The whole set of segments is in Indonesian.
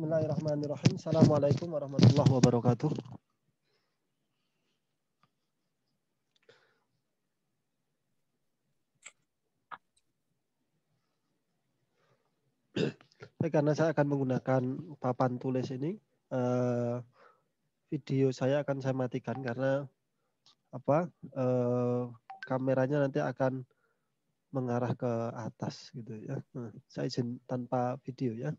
Bismillahirrahmanirrahim. Assalamualaikum warahmatullahi wabarakatuh. Karena saya akan menggunakan papan tulis ini, video saya akan saya matikan karena kameranya nanti akan mengarah ke atas gitu ya. Saya izin tanpa video ya.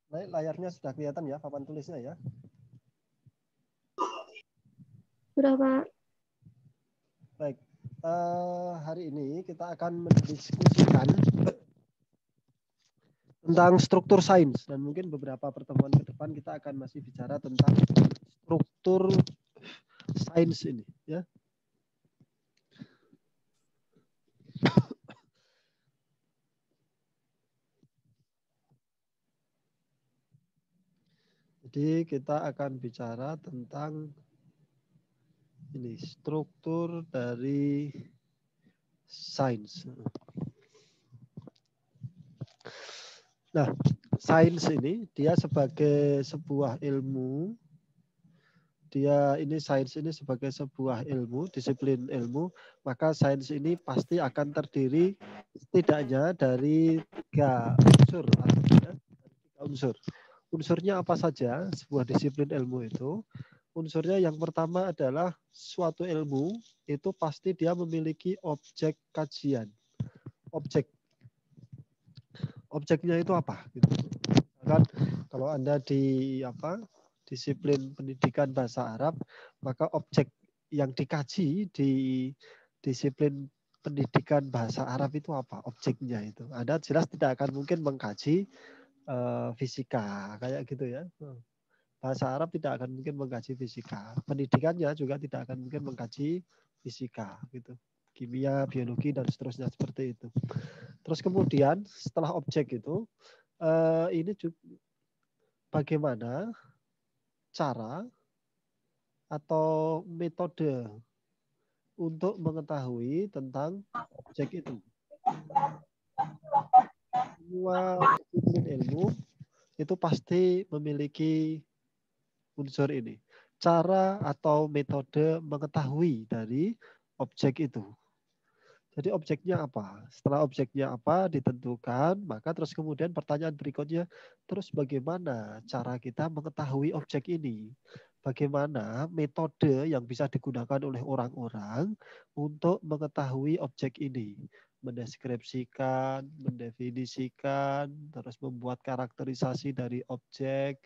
Baik, layarnya sudah kelihatan ya, papan tulisnya ya. Sudah, Pak. Baik, hari ini kita akan mendiskusikan tentang struktur sains, dan mungkin beberapa pertemuan ke depan kita akan masih bicara tentang struktur sains ini ya. Jadi kita akan bicara tentang ini struktur dari sains. Nah, sains ini dia sebagai sebuah ilmu, sains ini sebagai sebuah ilmu, disiplin ilmu, maka sains ini pasti akan terdiri setidaknya dari tiga unsur. Unsurnya apa saja sebuah disiplin ilmu itu? Unsurnya yang pertama adalah suatu ilmu itu pasti dia memiliki objek kajian. Objeknya itu apa? Gitu. Kan kalau Anda di disiplin pendidikan bahasa Arab, maka objek yang dikaji di disiplin pendidikan bahasa Arab itu apa? Objeknya itu. Anda jelas tidak akan mungkin mengkaji fisika kayak gitu ya. Bahasa Arab tidak akan mungkin mengkaji fisika. Pendidikannya juga tidak akan mungkin mengkaji fisika gitu. Kimia, biologi dan seterusnya seperti itu. Terus kemudian setelah objek itu ini juga bagaimana cara atau metode untuk mengetahui tentang objek itu. Semua disiplin ilmu itu pasti memiliki unsur ini. Cara atau metode mengetahui dari objek itu. Jadi objeknya apa? Setelah objeknya apa ditentukan, maka terus kemudian pertanyaan berikutnya, terus bagaimana cara kita mengetahui objek ini? Bagaimana metode yang bisa digunakan oleh orang-orang untuk mengetahui objek ini? Mendeskripsikan, mendefinisikan, terus membuat karakterisasi dari objek,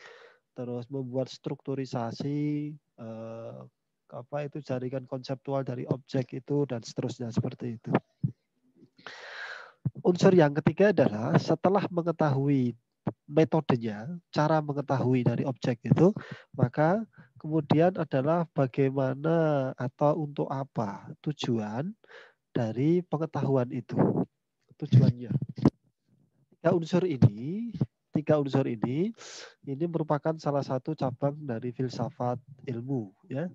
terus membuat strukturisasi, jaringan konseptual dari objek itu, dan seterusnya seperti itu. Unsur yang ketiga adalah setelah mengetahui metodenya, cara mengetahui dari objek itu, maka kemudian adalah bagaimana atau untuk apa tujuan dari pengetahuan itu. Tujuannya. Tiga unsur ini merupakan salah satu cabang dari filsafat ilmu ya.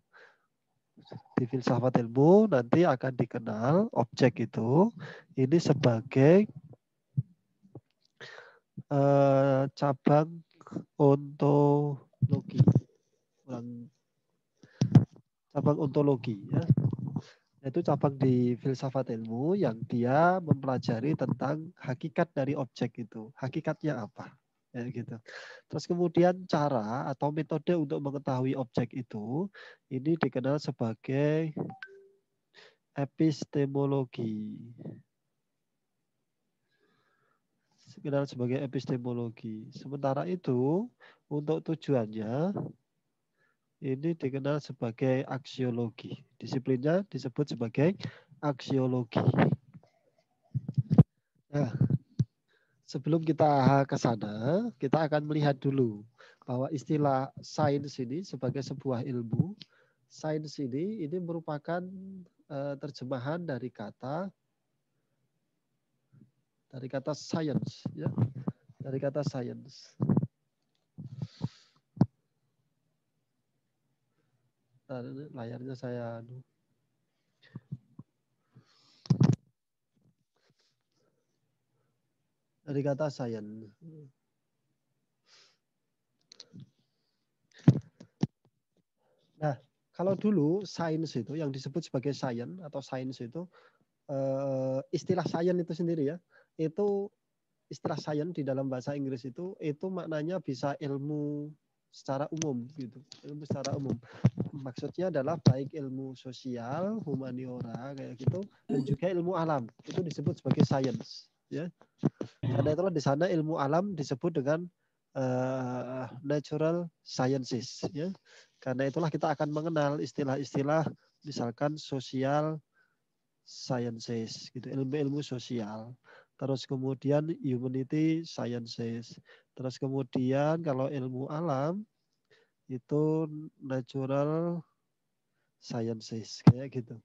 Di filsafat ilmu nanti akan dikenal objek itu ini sebagai cabang ontologi. Cabang ontologi ya. Itu cabang di filsafat ilmu yang dia mempelajari tentang hakikat dari objek itu. Hakikatnya apa? Ya, gitu. Terus kemudian cara atau metode untuk mengetahui objek itu ini dikenal sebagai epistemologi. Dikenal sebagai epistemologi. Sementara itu untuk tujuannya ini dikenal sebagai aksiologi. Disiplinnya disebut sebagai aksiologi. Nah, sebelum kita ke sana, kita akan melihat dulu bahwa istilah sains ini sebagai sebuah ilmu, sains ini merupakan terjemahan dari kata science, ya, dari kata science. Nah, layarnya saya dari kata science. Nah, kalau dulu sains itu yang disebut sebagai science atau sains itu istilah science itu sendiri ya, itu istilah science di dalam bahasa Inggris itu maknanya bisa ilmu secara umum gitu, ilmu secara umum. Maksudnya adalah baik ilmu sosial, humaniora kayak gitu, dan juga ilmu alam itu disebut sebagai science. Ya, karena itulah di sana ilmu alam disebut dengan natural sciences. Ya, karena itulah kita akan mengenal istilah-istilah misalkan social sciences, gitu, ilmu-ilmu sosial. Terus kemudian humanity sciences. Terus kemudian kalau ilmu alam itu natural sciences kayak gitu.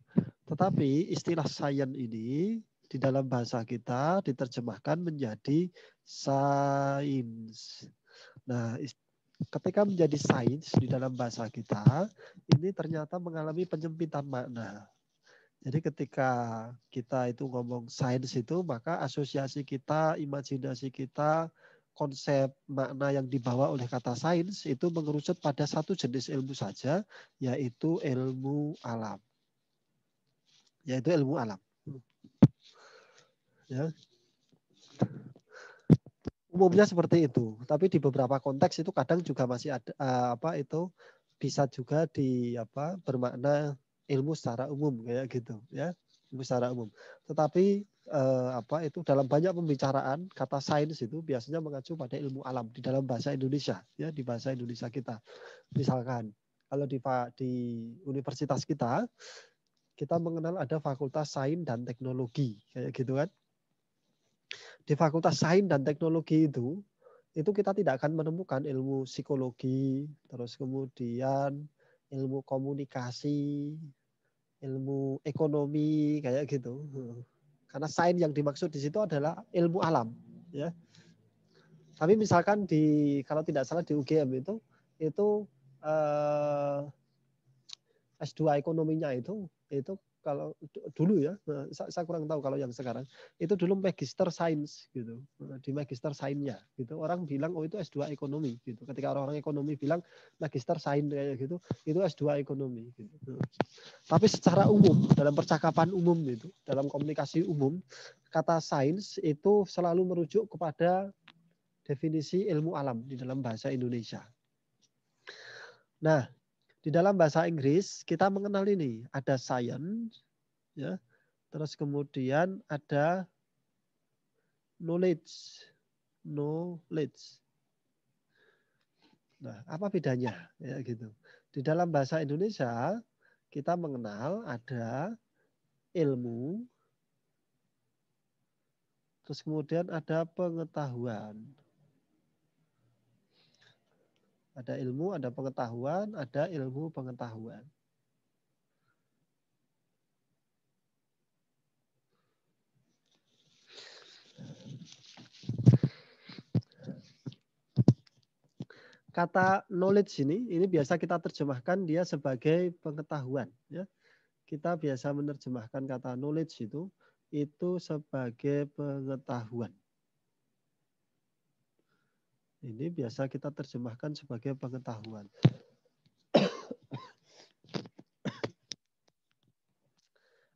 Tetapi istilah science ini di dalam bahasa kita diterjemahkan menjadi sains. Nah, ketika menjadi sains di dalam bahasa kita, ini ternyata mengalami penyempitan makna. Jadi ketika kita itu ngomong sains itu, maka asosiasi kita, imajinasi kita, konsep makna yang dibawa oleh kata sains itu mengerucut pada satu jenis ilmu saja, yaitu ilmu alam. Yaitu ilmu alam. Ya. Umumnya seperti itu, tapi di beberapa konteks itu kadang juga masih ada itu bisa juga bermakna ilmu secara umum kayak gitu ya, ilmu secara umum. Tetapi itu dalam banyak pembicaraan kata sains itu biasanya mengacu pada ilmu alam di dalam bahasa Indonesia ya, di bahasa Indonesia kita. Misalkan kalau di universitas kita mengenal ada Fakultas Sains dan Teknologi kayak gitu kan. Di Fakultas Sains dan Teknologi itu kita tidak akan menemukan ilmu psikologi, terus kemudian ilmu komunikasi, ilmu ekonomi kayak gitu. Karena sains yang dimaksud di situ adalah ilmu alam, ya. Tapi misalkan kalau tidak salah di UGM itu S2 ekonominya itu kalau dulu ya, saya kurang tahu kalau yang sekarang, itu dulu magister sains gitu, di magister sainsnya gitu. Orang bilang oh itu S2 ekonomi gitu. Ketika orang-orang ekonomi bilang magister sains kayak gitu, itu S2 ekonomi gitu. Tapi secara umum dalam percakapan umum itu, dalam komunikasi umum, kata sains itu selalu merujuk kepada definisi ilmu alam di dalam bahasa Indonesia. Nah, di dalam bahasa Inggris kita mengenal ini, ada science, ya, terus kemudian ada knowledge. Nah, apa bedanya? Ya gitu. Di dalam bahasa Indonesia kita mengenal ada ilmu, terus kemudian ada pengetahuan. Ada ilmu, ada pengetahuan, ada ilmu pengetahuan. Kata knowledge ini biasa kita terjemahkan dia sebagai pengetahuan. Ya. Kita biasa menerjemahkan kata knowledge itu sebagai pengetahuan. Ini biasa kita terjemahkan sebagai pengetahuan.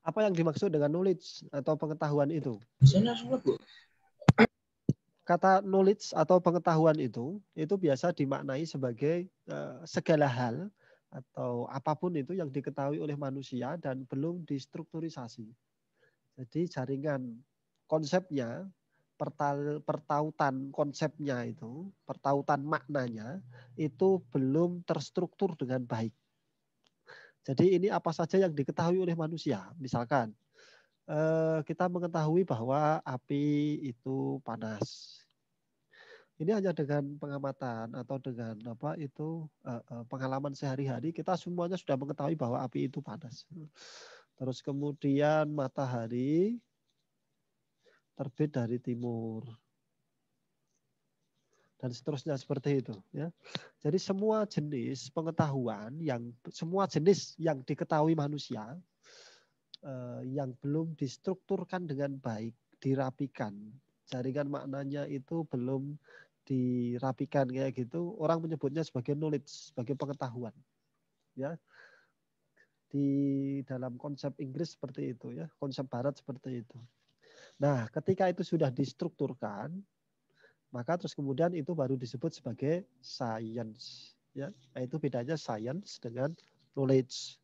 Apa yang dimaksud dengan knowledge atau pengetahuan itu? Kata knowledge atau pengetahuan itu biasa dimaknai sebagai segala hal atau apapun itu yang diketahui oleh manusia dan belum distrukturisasi. Jadi jaringan konsepnya, pertautan konsepnya itu, pertautan maknanya itu belum terstruktur dengan baik. Jadi ini apa saja yang diketahui oleh manusia. Misalkan kita mengetahui bahwa api itu panas. Ini hanya dengan pengamatan atau dengan pengalaman sehari-hari kita semuanya sudah mengetahui bahwa api itu panas. Terus kemudian matahari terbit dari timur. dan seterusnya seperti itu ya. Jadi semua jenis pengetahuan semua jenis yang diketahui manusia yang belum distrukturkan dengan baik, dirapikan, jaringan maknanya itu belum dirapikan kayak gitu, orang menyebutnya sebagai knowledge, sebagai pengetahuan ya. Di dalam konsep Inggris seperti itu ya, konsep barat seperti itu. Nah, ketika itu sudah distrukturkan, maka terus kemudian itu baru disebut sebagai science. Ya, nah, itu bedanya science dengan knowledge.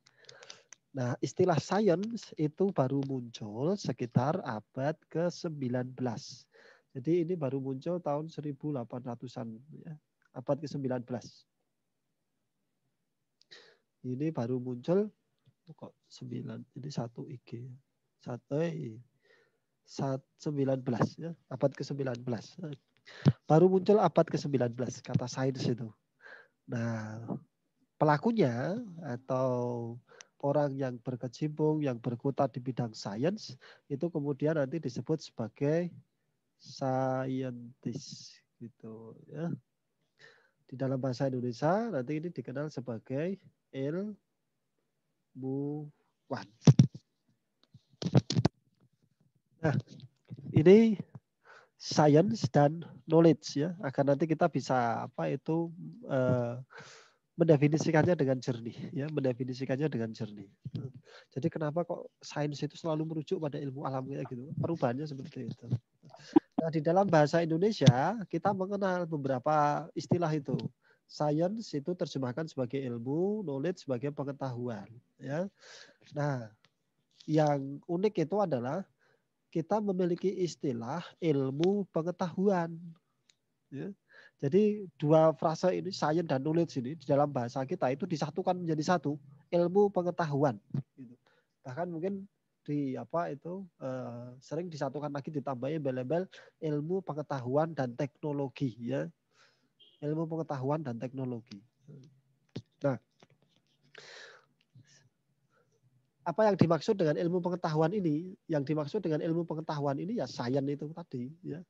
Nah, istilah science itu baru muncul sekitar abad ke-19. Jadi ini baru muncul tahun 1800-an, ya, abad ke-19. Ini baru muncul kok 9, ini 1 IG. 19 ya, abad ke-19. Baru muncul abad ke-19 kata sains itu. Nah, pelakunya atau orang yang berkecimpung, yang berkutat di bidang sains, itu kemudian nanti disebut sebagai scientist gitu ya. Di dalam bahasa Indonesia nanti ini dikenal sebagai ilmuwan. Nah, ini science dan knowledge ya, agar nanti kita bisa mendefinisikannya dengan jernih ya, mendefinisikannya dengan jernih. Jadi kenapa kok sains itu selalu merujuk pada ilmu alam kayak gitu? Perubahannya seperti itu. Nah, di dalam bahasa Indonesia kita mengenal beberapa istilah itu. Science itu terjemahkan sebagai ilmu, knowledge sebagai pengetahuan ya. Nah, yang unik itu adalah kita memiliki istilah ilmu pengetahuan. Ya. Jadi dua frasa ini, science dan knowledge ini di dalam bahasa kita itu disatukan menjadi satu, ilmu pengetahuan. Gitu. Bahkan mungkin sering disatukan lagi ditambahi embel-embel ilmu pengetahuan dan teknologi ya. Ilmu pengetahuan dan teknologi. Nah, apa yang dimaksud dengan ilmu pengetahuan ini? Yang dimaksud dengan ilmu pengetahuan ini ya science itu tadi ya.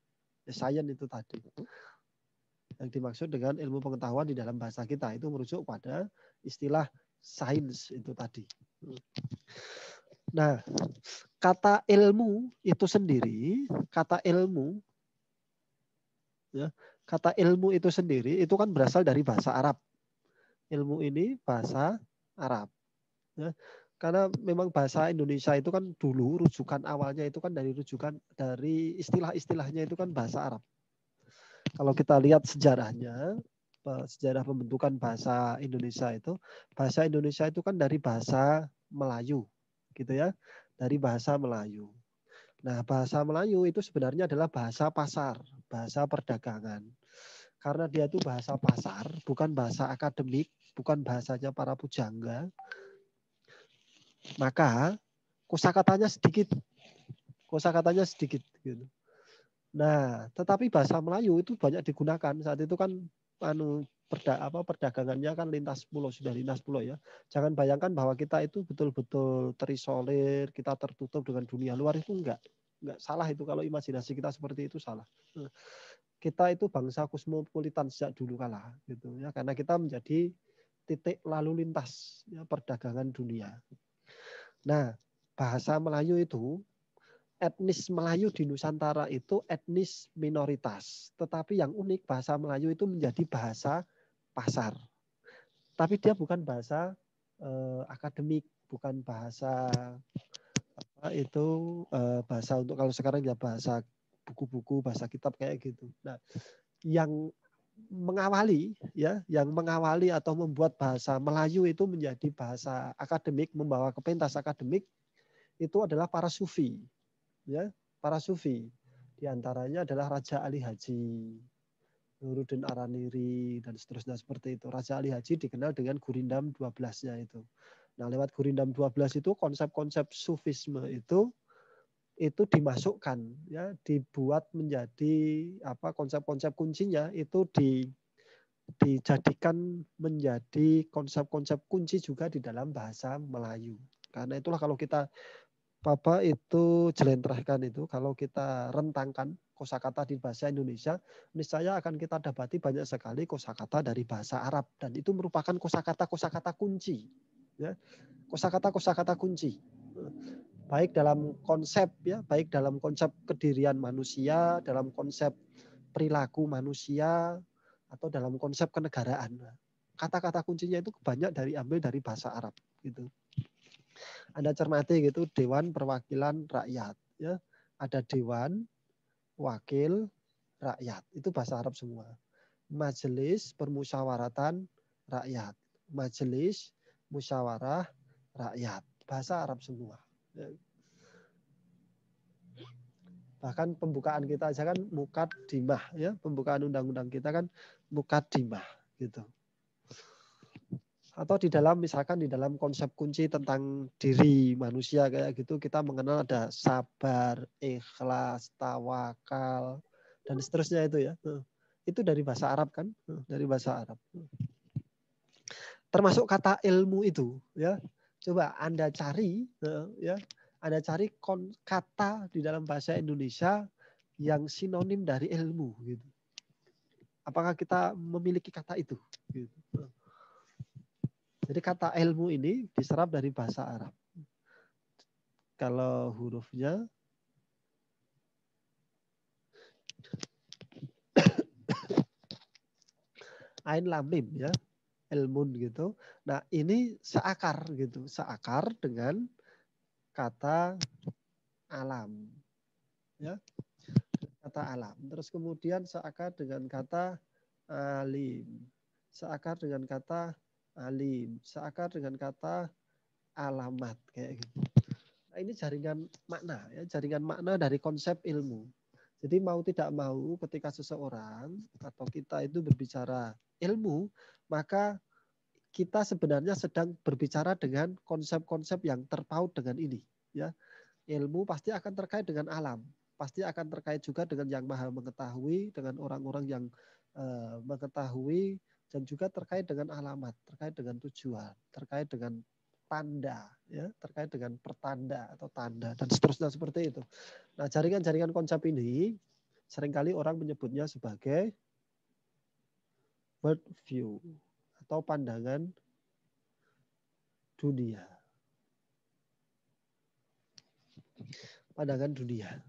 Science itu tadi. Yang dimaksud dengan ilmu pengetahuan di dalam bahasa kita itu merujuk pada istilah sains itu tadi. Nah, kata ilmu itu sendiri, kata ilmu itu sendiri itu kan berasal dari bahasa Arab. Ilmu ini bahasa Arab. Ya. Karena memang bahasa Indonesia itu kan dulu rujukan awalnya itu kan dari istilah-istilahnya itu kan bahasa Arab. Kalau kita lihat sejarahnya, sejarah pembentukan bahasa Indonesia itu kan dari bahasa Melayu, gitu ya, dari bahasa Melayu. Nah, bahasa Melayu itu sebenarnya adalah bahasa pasar, bahasa perdagangan. Karena dia itu bahasa pasar, bukan bahasa akademik, bukan bahasanya para pujangga, maka kosakatanya sedikit, gitu. Nah, tetapi bahasa Melayu itu banyak digunakan. Saat itu kan perdagangannya kan lintas pulau, sudah lintas pulau ya. Jangan bayangkan bahwa kita itu betul-betul terisolir, kita tertutup dengan dunia luar, itu enggak salah itu. Kalau imajinasi kita seperti itu salah. Kita itu bangsa kosmopolitan sejak dulu kala gitu ya, karena kita menjadi titik lalu lintas ya, perdagangan dunia. Nah, bahasa Melayu itu, etnis Melayu di Nusantara itu etnis minoritas. Tetapi yang unik, bahasa Melayu itu menjadi bahasa pasar. Tapi dia bukan bahasa akademik, bukan bahasa bahasa untuk kalau sekarang ya bahasa buku-buku, bahasa kitab kayak gitu. Nah, yang mengawali atau membuat bahasa Melayu itu menjadi bahasa akademik, membawa ke pentas akademik, itu adalah para sufi. Ya, para sufi. Di antaranya adalah Raja Ali Haji, Nuruddin Araniri, dan seterusnya seperti itu. Raja Ali Haji dikenal dengan Gurindam 12-nya itu. Nah, lewat Gurindam 12 itu konsep-konsep sufisme itu dimasukkan ya, dibuat menjadi konsep-konsep kuncinya itu dijadikan menjadi konsep-konsep kunci juga di dalam bahasa Melayu. Karena itulah kalau kita itu jelentrahkan itu, kalau kita rentangkan kosakata di bahasa Indonesia, niscaya akan kita dapati banyak sekali kosakata dari bahasa Arab dan itu merupakan kosakata kunci. Ya. Kosakata kunci. Baik dalam konsep ya, baik dalam konsep kedirian manusia, dalam konsep perilaku manusia, atau dalam konsep kenegaraan. Kata-kata kuncinya itu banyak diambil dari bahasa Arab gitu. Anda cermati gitu, Dewan Perwakilan Rakyat ya. Ada Dewan Wakil Rakyat. Itu bahasa Arab semua. Majelis Permusyawaratan Rakyat. Majelis Musyawarah Rakyat. Bahasa Arab semua. Bahkan pembukaan kita aja kan mukaddimah ya. Pembukaan undang-undang kita kan mukaddimah gitu. Atau di dalam misalkan di dalam konsep kunci tentang diri manusia kayak gitu kita mengenal ada sabar, ikhlas, tawakal dan seterusnya itu ya. Itu dari bahasa Arab kan? Dari bahasa Arab. Termasuk kata ilmu itu ya. Coba Anda cari ya. Anda cari kata di dalam bahasa Indonesia yang sinonim dari ilmu gitu. Apakah kita memiliki kata itu gitu. Jadi kata ilmu ini diserap dari bahasa Arab. Kalau hurufnya ain lam mim ya, ilmun gitu. Nah, ini seakar gitu, seakar dengan kata alam. Ya. Kata alam. Terus kemudian seakar dengan kata alim. Seakar dengan kata alim, seakar dengan kata alamat kayak gitu. Nah, ini jaringan makna ya, jaringan makna dari konsep ilmu. Jadi mau tidak mau ketika seseorang atau kita itu berbicara ilmu, maka kita sebenarnya sedang berbicara dengan konsep-konsep yang terpaut dengan ini ya. Ilmu pasti akan terkait dengan alam, pasti akan terkait juga dengan yang maha mengetahui, dengan orang-orang yang mengetahui, dan juga terkait dengan alamat, terkait dengan tujuan, terkait dengan tanda, ya, terkait dengan pertanda atau tanda dan seterusnya seperti itu. Nah, jaringan-jaringan konsep ini seringkali orang menyebutnya sebagai world view atau pandangan dunia. Pandangan dunia.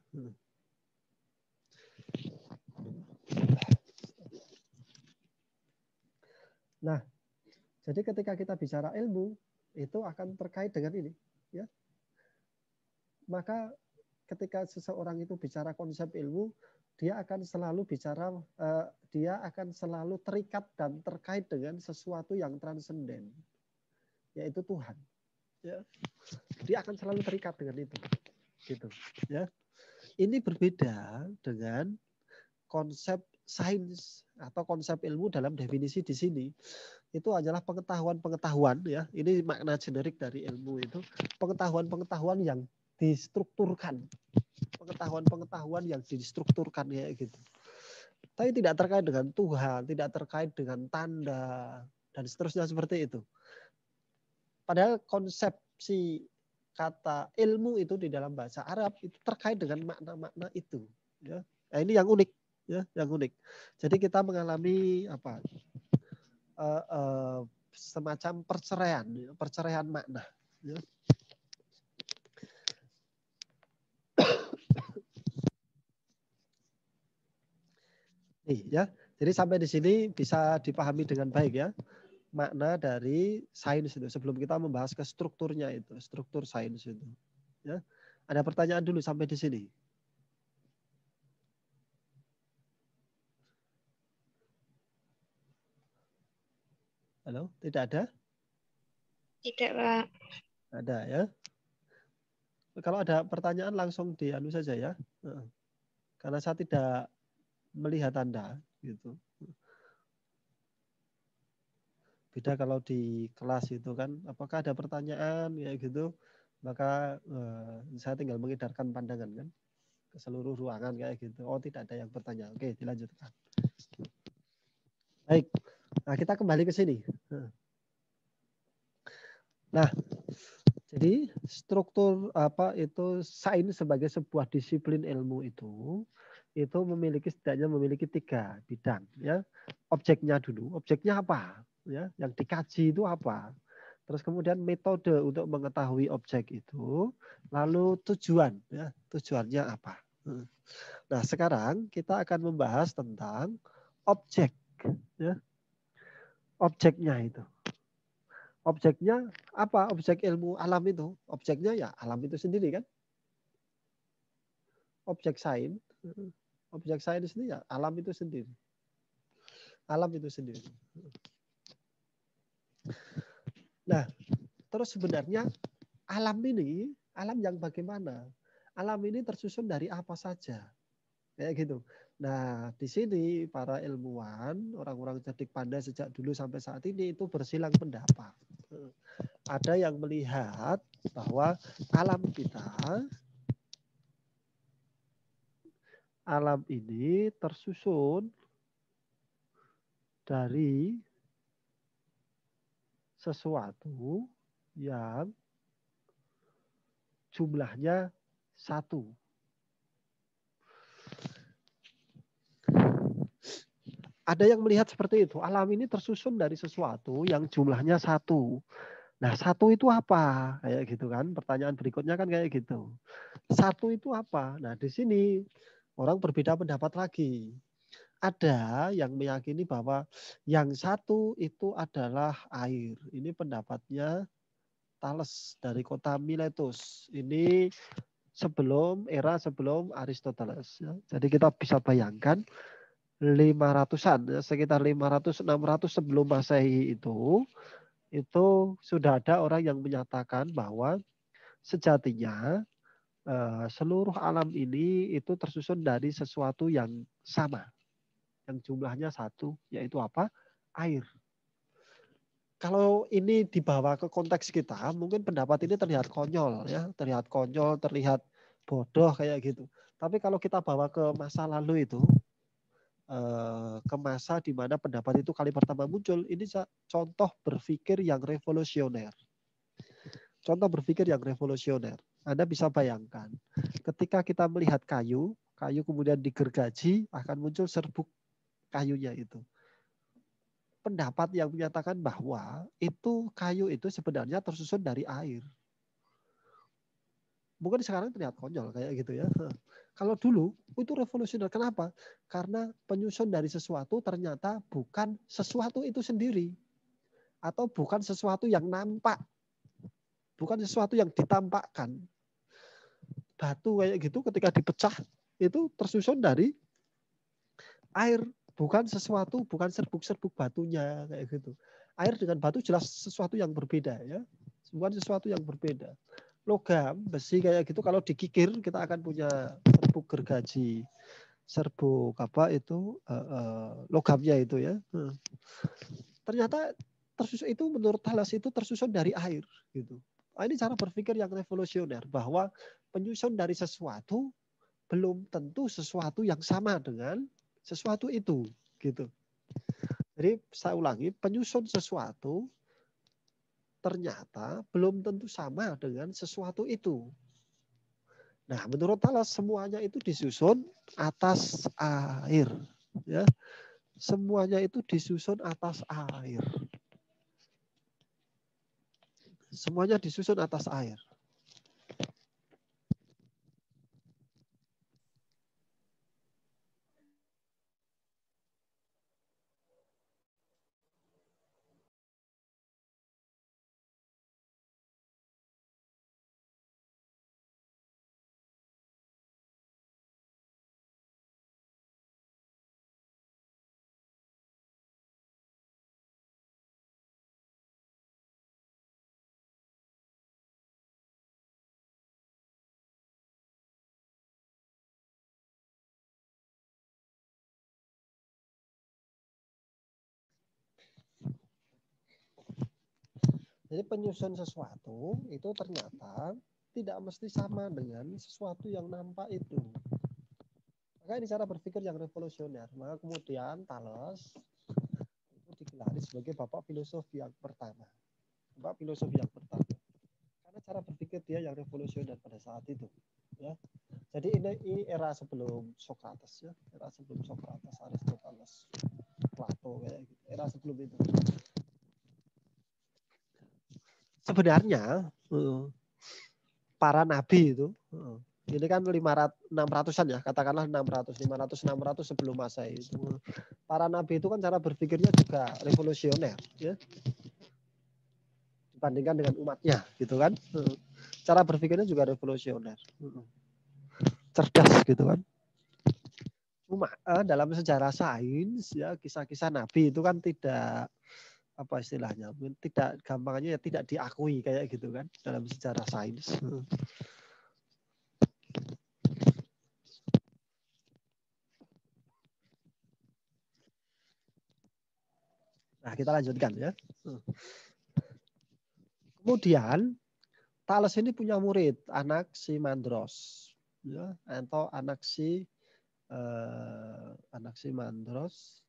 Nah, jadi ketika kita bicara ilmu, itu akan terkait dengan ini. Ya. Maka ketika seseorang itu bicara konsep ilmu, dia akan selalu bicara, dia akan selalu terikat dan terkait dengan sesuatu yang transenden, yaitu Tuhan. Ya. Dia akan selalu terikat dengan itu. Gitu. Ya. Ini berbeda dengan konsep sains atau konsep ilmu dalam definisi di sini. Itu adalah pengetahuan-pengetahuan ya. Ini makna generik dari ilmu itu, pengetahuan-pengetahuan yang distrukturkan. Pengetahuan-pengetahuan yang distrukturkan ya gitu. Tapi tidak terkait dengan Tuhan, tidak terkait dengan tanda dan seterusnya seperti itu. Padahal konsepsi kata ilmu itu di dalam bahasa Arab itu terkait dengan makna-makna itu ya. Nah, ini yang unik ya, yang unik. Jadi kita mengalami apa? Semacam perceraian makna. Ya. Nih, ya. Jadi sampai di sini bisa dipahami dengan baik ya makna dari sains itu. Sebelum kita membahas ke strukturnya itu, struktur sains itu. Ya. Ada pertanyaan dulu sampai di sini. Halo, tidak ada? Tidak, Pak. Ada ya. Kalau ada pertanyaan langsung dianu saja ya. Karena saya tidak melihat Anda gitu. Beda kalau di kelas itu kan, apakah ada pertanyaan ya gitu, maka saya tinggal mengedarkan pandangan kan ke seluruh ruangan kayak gitu. Oh, tidak ada yang bertanya. Oke, dilanjutkan. Baik. Nah, kita kembali ke sini. Nah, jadi struktur apa itu sains sebagai sebuah disiplin ilmu itu itu setidaknya memiliki 3 bidang, ya. Objeknya dulu, objeknya apa, ya, yang dikaji itu apa. Terus kemudian metode untuk mengetahui objek itu, lalu tujuan, ya, tujuannya apa. Nah, sekarang kita akan membahas tentang objek, ya. Objeknya itu. Objeknya apa? Objek ilmu alam itu. Objeknya ya alam itu sendiri kan. Objek sains. Objek sains ini ya alam itu sendiri. Alam itu sendiri. Nah, terus sebenarnya alam ini, alam yang bagaimana? Alam ini tersusun dari apa saja? Kayak gitu. Nah, di sini para ilmuwan, orang-orang cerdik pandai sejak dulu sampai saat ini itu bersilang pendapat. Ada yang melihat bahwa alam ini tersusun dari sesuatu yang jumlahnya 1. Ada yang melihat seperti itu. Alam ini tersusun dari sesuatu yang jumlahnya 1. Nah, 1 itu apa? Kayak gitu kan. Pertanyaan berikutnya kan kayak gitu. 1 itu apa? Nah, di sini orang berbeda pendapat lagi. Ada yang meyakini bahwa yang 1 itu adalah air. Ini pendapatnya Thales dari kota Miletus. Ini sebelum Aristoteles. Ya. Jadi kita bisa bayangkan 500-an, ya, sekitar 500-600 sebelum Masehi itu sudah ada orang yang menyatakan bahwa sejatinya seluruh alam ini itu tersusun dari sesuatu yang sama, yang jumlahnya 1, yaitu apa? Air. Kalau ini dibawa ke konteks kita, mungkin pendapat ini terlihat konyol, ya, terlihat konyol, terlihat bodoh kayak gitu. Tapi kalau kita bawa ke masa lalu itu, ke masa di mana pendapat itu kali pertama muncul, ini contoh berpikir yang revolusioner. Contoh berpikir yang revolusioner. Anda bisa bayangkan, ketika kita melihat kayu kemudian digergaji, akan muncul serbuk kayunya itu. Pendapat yang menyatakan bahwa itu kayu itu sebenarnya tersusun dari air. Mungkin sekarang terlihat konyol kayak gitu ya. Kalau dulu itu revolusioner. Kenapa? Karena penyusun dari sesuatu ternyata bukan sesuatu itu sendiri. Atau bukan sesuatu yang nampak. Bukan sesuatu yang ditampakkan. Batu kayak gitu ketika dipecah itu tersusun dari air. Bukan sesuatu, bukan serbuk-serbuk batunya kayak gitu. Air dengan batu jelas sesuatu yang berbeda ya. Bukan sesuatu yang berbeda. Logam, besi kayak gitu kalau dikikir kita akan punya serbuk gergaji. Serbuk apa itu logamnya itu ya. Ternyata tersusun itu menurut Thales itu tersusun dari air gitu. Nah, ini cara berpikir yang revolusioner bahwa penyusun dari sesuatu belum tentu sesuatu yang sama dengan sesuatu itu gitu. Jadi saya ulangi, penyusun sesuatu ternyata belum tentu sama dengan sesuatu itu. Nah, menurut Thales semuanya itu disusun atas air, ya. Semuanya itu disusun atas air. Semuanya disusun atas air. Jadi penyusun sesuatu itu ternyata tidak mesti sama dengan sesuatu yang nampak itu. Maka ini cara berpikir yang revolusioner. Maka kemudian Thales itu digelari sebagai bapak filosofi yang pertama. Bapak filosofi yang pertama. Karena cara berpikir dia yang revolusioner pada saat itu. Ya. Jadi ini era sebelum Sokrates ya, era sebelum Sokrates, Aristoteles, Plato kayak gitu. Era sebelum itu. Sebenarnya para nabi itu ini kan 600-an ya, katakanlah 500 sebelum Masehi itu. Para nabi itu kan cara berpikirnya juga revolusioner ya. Dibandingkan dengan umatnya gitu kan. Cara berpikirnya juga revolusioner. Cerdas gitu kan. Cuma dalam sejarah sains ya, kisah-kisah nabi itu kan tidak apa istilahnya, tidak gampangnya ya tidak diakui kayak gitu kan dalam sejarah sains. Nah, kita lanjutkan ya. Kemudian Thales ini punya murid, Anaximandros, ya, atau Anaximandros,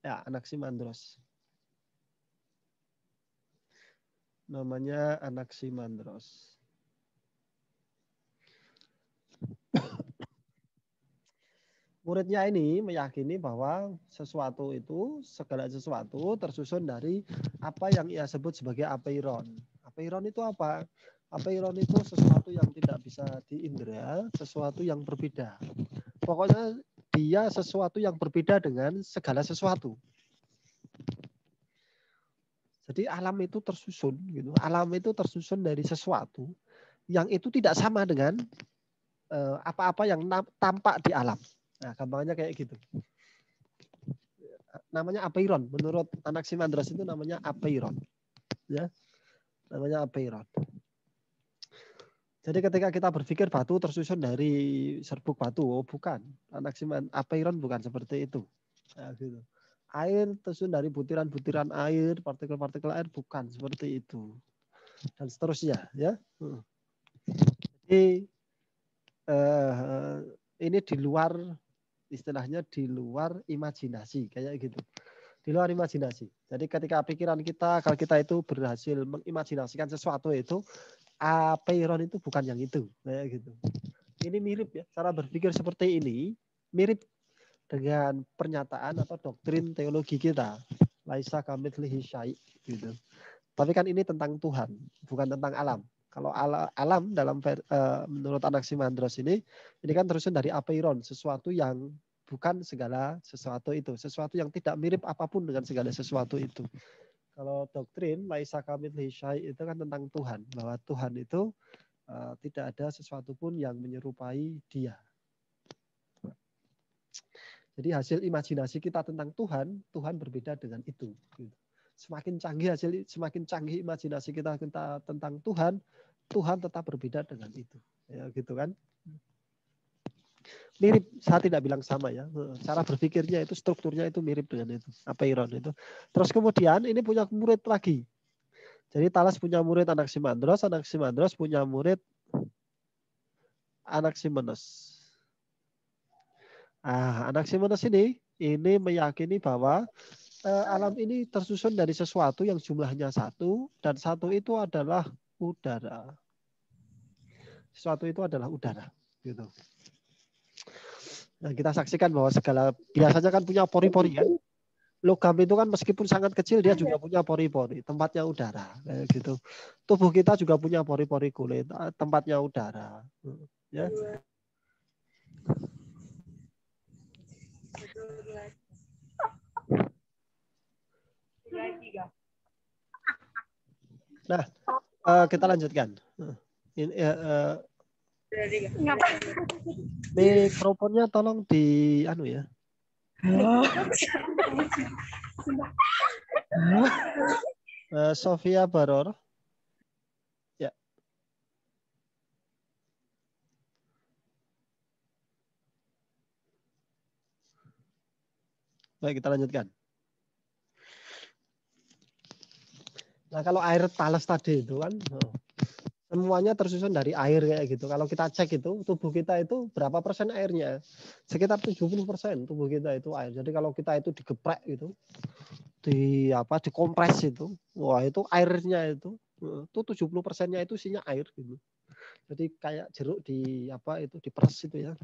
ya Anaximandros, namanya Anaximandros. Muridnya ini meyakini bahwa segala sesuatu tersusun dari apa yang ia sebut sebagai apeiron. Apeiron itu apa? Apeiron itu sesuatu yang tidak bisa diindra, sesuatu yang berbeda. Pokoknya dia sesuatu yang berbeda dengan segala sesuatu. Jadi alam itu tersusun, gitu. Alam itu tersusun dari sesuatu yang itu tidak sama dengan apa-apa yang tampak di alam. Nah, gampangnya kayak gitu. Namanya apeiron. Menurut Anaximandros itu namanya apeiron. Ya, namanya apeiron. Jadi ketika kita berpikir batu tersusun dari serbuk batu, oh bukan. Apeiron bukan seperti itu. Nah, gitu. Air tersusun dari butiran-butiran air, partikel-partikel air, bukan seperti itu. Dan seterusnya, ya. Jadi ini di luar, istilahnya di luar imajinasi kayak gitu, di luar imajinasi. Jadi ketika pikiran kita, kalau kita itu berhasil mengimajinasikan sesuatu itu, apeiron itu bukan yang itu kayak gitu. Ini mirip ya, cara berpikir seperti ini mirip dengan pernyataan atau doktrin teologi kita, laisa kamitslihi syai' gitu. Tapi kan ini tentang Tuhan, bukan tentang alam. Kalau alam dalam menurut Anaximandros ini kan tersusun dari apeiron, sesuatu yang bukan segala sesuatu itu, sesuatu yang tidak mirip apapun dengan segala sesuatu itu. Kalau doktrin laisa kamitslihi syai' itu kan tentang Tuhan, bahwa Tuhan itu tidak ada sesuatu pun yang menyerupai Dia. Jadi hasil imajinasi kita tentang Tuhan, Tuhan berbeda dengan itu. Semakin canggih imajinasi kita tentang Tuhan, Tuhan tetap berbeda dengan itu. Ya, gitu kan? Mirip, saya tidak bilang sama ya. Cara berpikirnya itu, strukturnya itu mirip dengan itu. Apeiron itu. Terus kemudian ini punya murid lagi. Jadi Thales punya murid Anaximandros, Anaximandros punya murid Anaximenes. Anaximenes ini meyakini bahwa alam ini tersusun dari sesuatu yang jumlahnya satu, dan satu itu adalah udara. Sesuatu itu adalah udara, gitu. Nah, kita saksikan bahwa biasanya kan punya pori-pori kan. Logam itu kan meskipun sangat kecil dia juga punya pori-pori, tempatnya udara, kayak gitu. Tubuh kita juga punya pori-pori kulit, tempatnya udara, ya. Nah, kita lanjutkan. Ini, mikrofonnya tolong di ya. Sofia Baror. Ya. Baik, kita lanjutkan. Nah, kalau air Thales tadi itu kan semuanya tersusun dari air kayak gitu. Kalau kita cek itu tubuh kita itu berapa persen airnya? Sekitar 70% tubuh kita itu air. Jadi kalau kita itu digeprek gitu, dikompres itu, wah itu airnya itu 70%-nya itu isinya air gitu. Jadi kayak jeruk di apa itu diperes itu ya.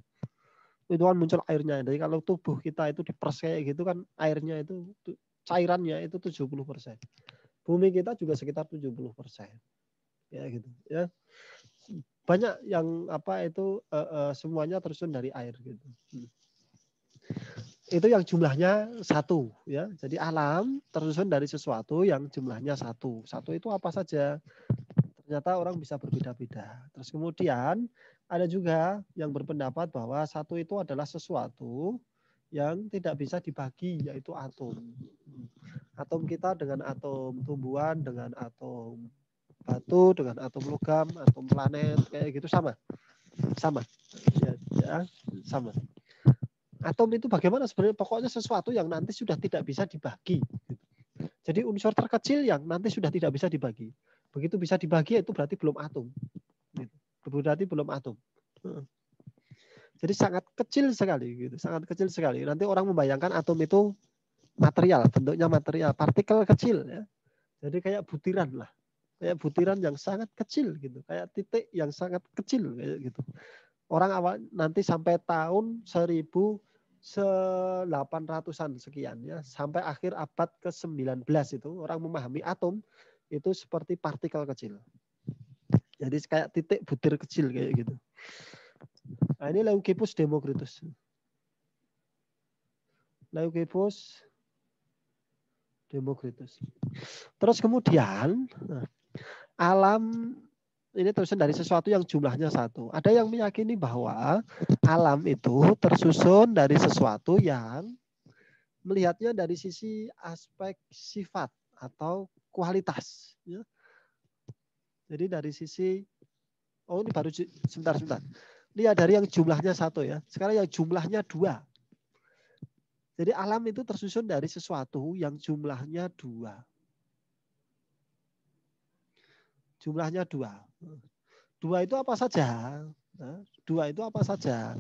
Itu kan muncul airnya. Jadi kalau tubuh kita itu diperes kayak gitu kan airnya itu cairannya itu 70%. Bumi kita juga sekitar 70%. Ya gitu ya. Banyak yang apa itu semuanya tersusun dari air gitu. Itu yang jumlahnya satu ya. Jadi alam tersusun dari sesuatu yang jumlahnya satu. Satu itu apa saja? Ternyata orang bisa berbeda-beda. Terus kemudian ada juga yang berpendapat bahwa satu itu adalah sesuatu yang tidak bisa dibagi, yaitu atom. Atom kita dengan atom tumbuhan, dengan atom batu, dengan atom logam, atom planet, kayak gitu sama. Sama. Ya, sama. Atom itu bagaimana sebenarnya? Pokoknya sesuatu yang nanti sudah tidak bisa dibagi. Jadi unsur terkecil yang nanti sudah tidak bisa dibagi. Begitu bisa dibagi itu berarti belum atom. Berarti belum atom. Jadi sangat kecil sekali gitu, sangat kecil sekali. Nanti orang membayangkan atom itu material, bentuknya material, partikel kecil ya. Jadi kayak butiran lah. Kayak butiran yang sangat kecil gitu, kayak titik yang sangat kecil kayak gitu. Orang awal nanti sampai tahun 1800-an sekian ya, sampai akhir abad ke-19 itu orang memahami atom itu seperti partikel kecil. Jadi kayak titik butir kecil kayak gitu. Nah, ini Leucippus Democritus. Leucippus Democritus. Terus kemudian alam ini tersusun dari sesuatu yang jumlahnya satu. Ada yang meyakini bahwa alam itu tersusun dari sesuatu yang melihatnya dari sisi aspek sifat atau kualitas. Ya. Jadi dari sisi, oh ini baru sebentar. Lihat dari yang jumlahnya satu ya. Sekarang yang jumlahnya dua. Jadi alam itu tersusun dari sesuatu yang jumlahnya dua. Jumlahnya dua. Dua itu apa saja? Dua itu apa saja?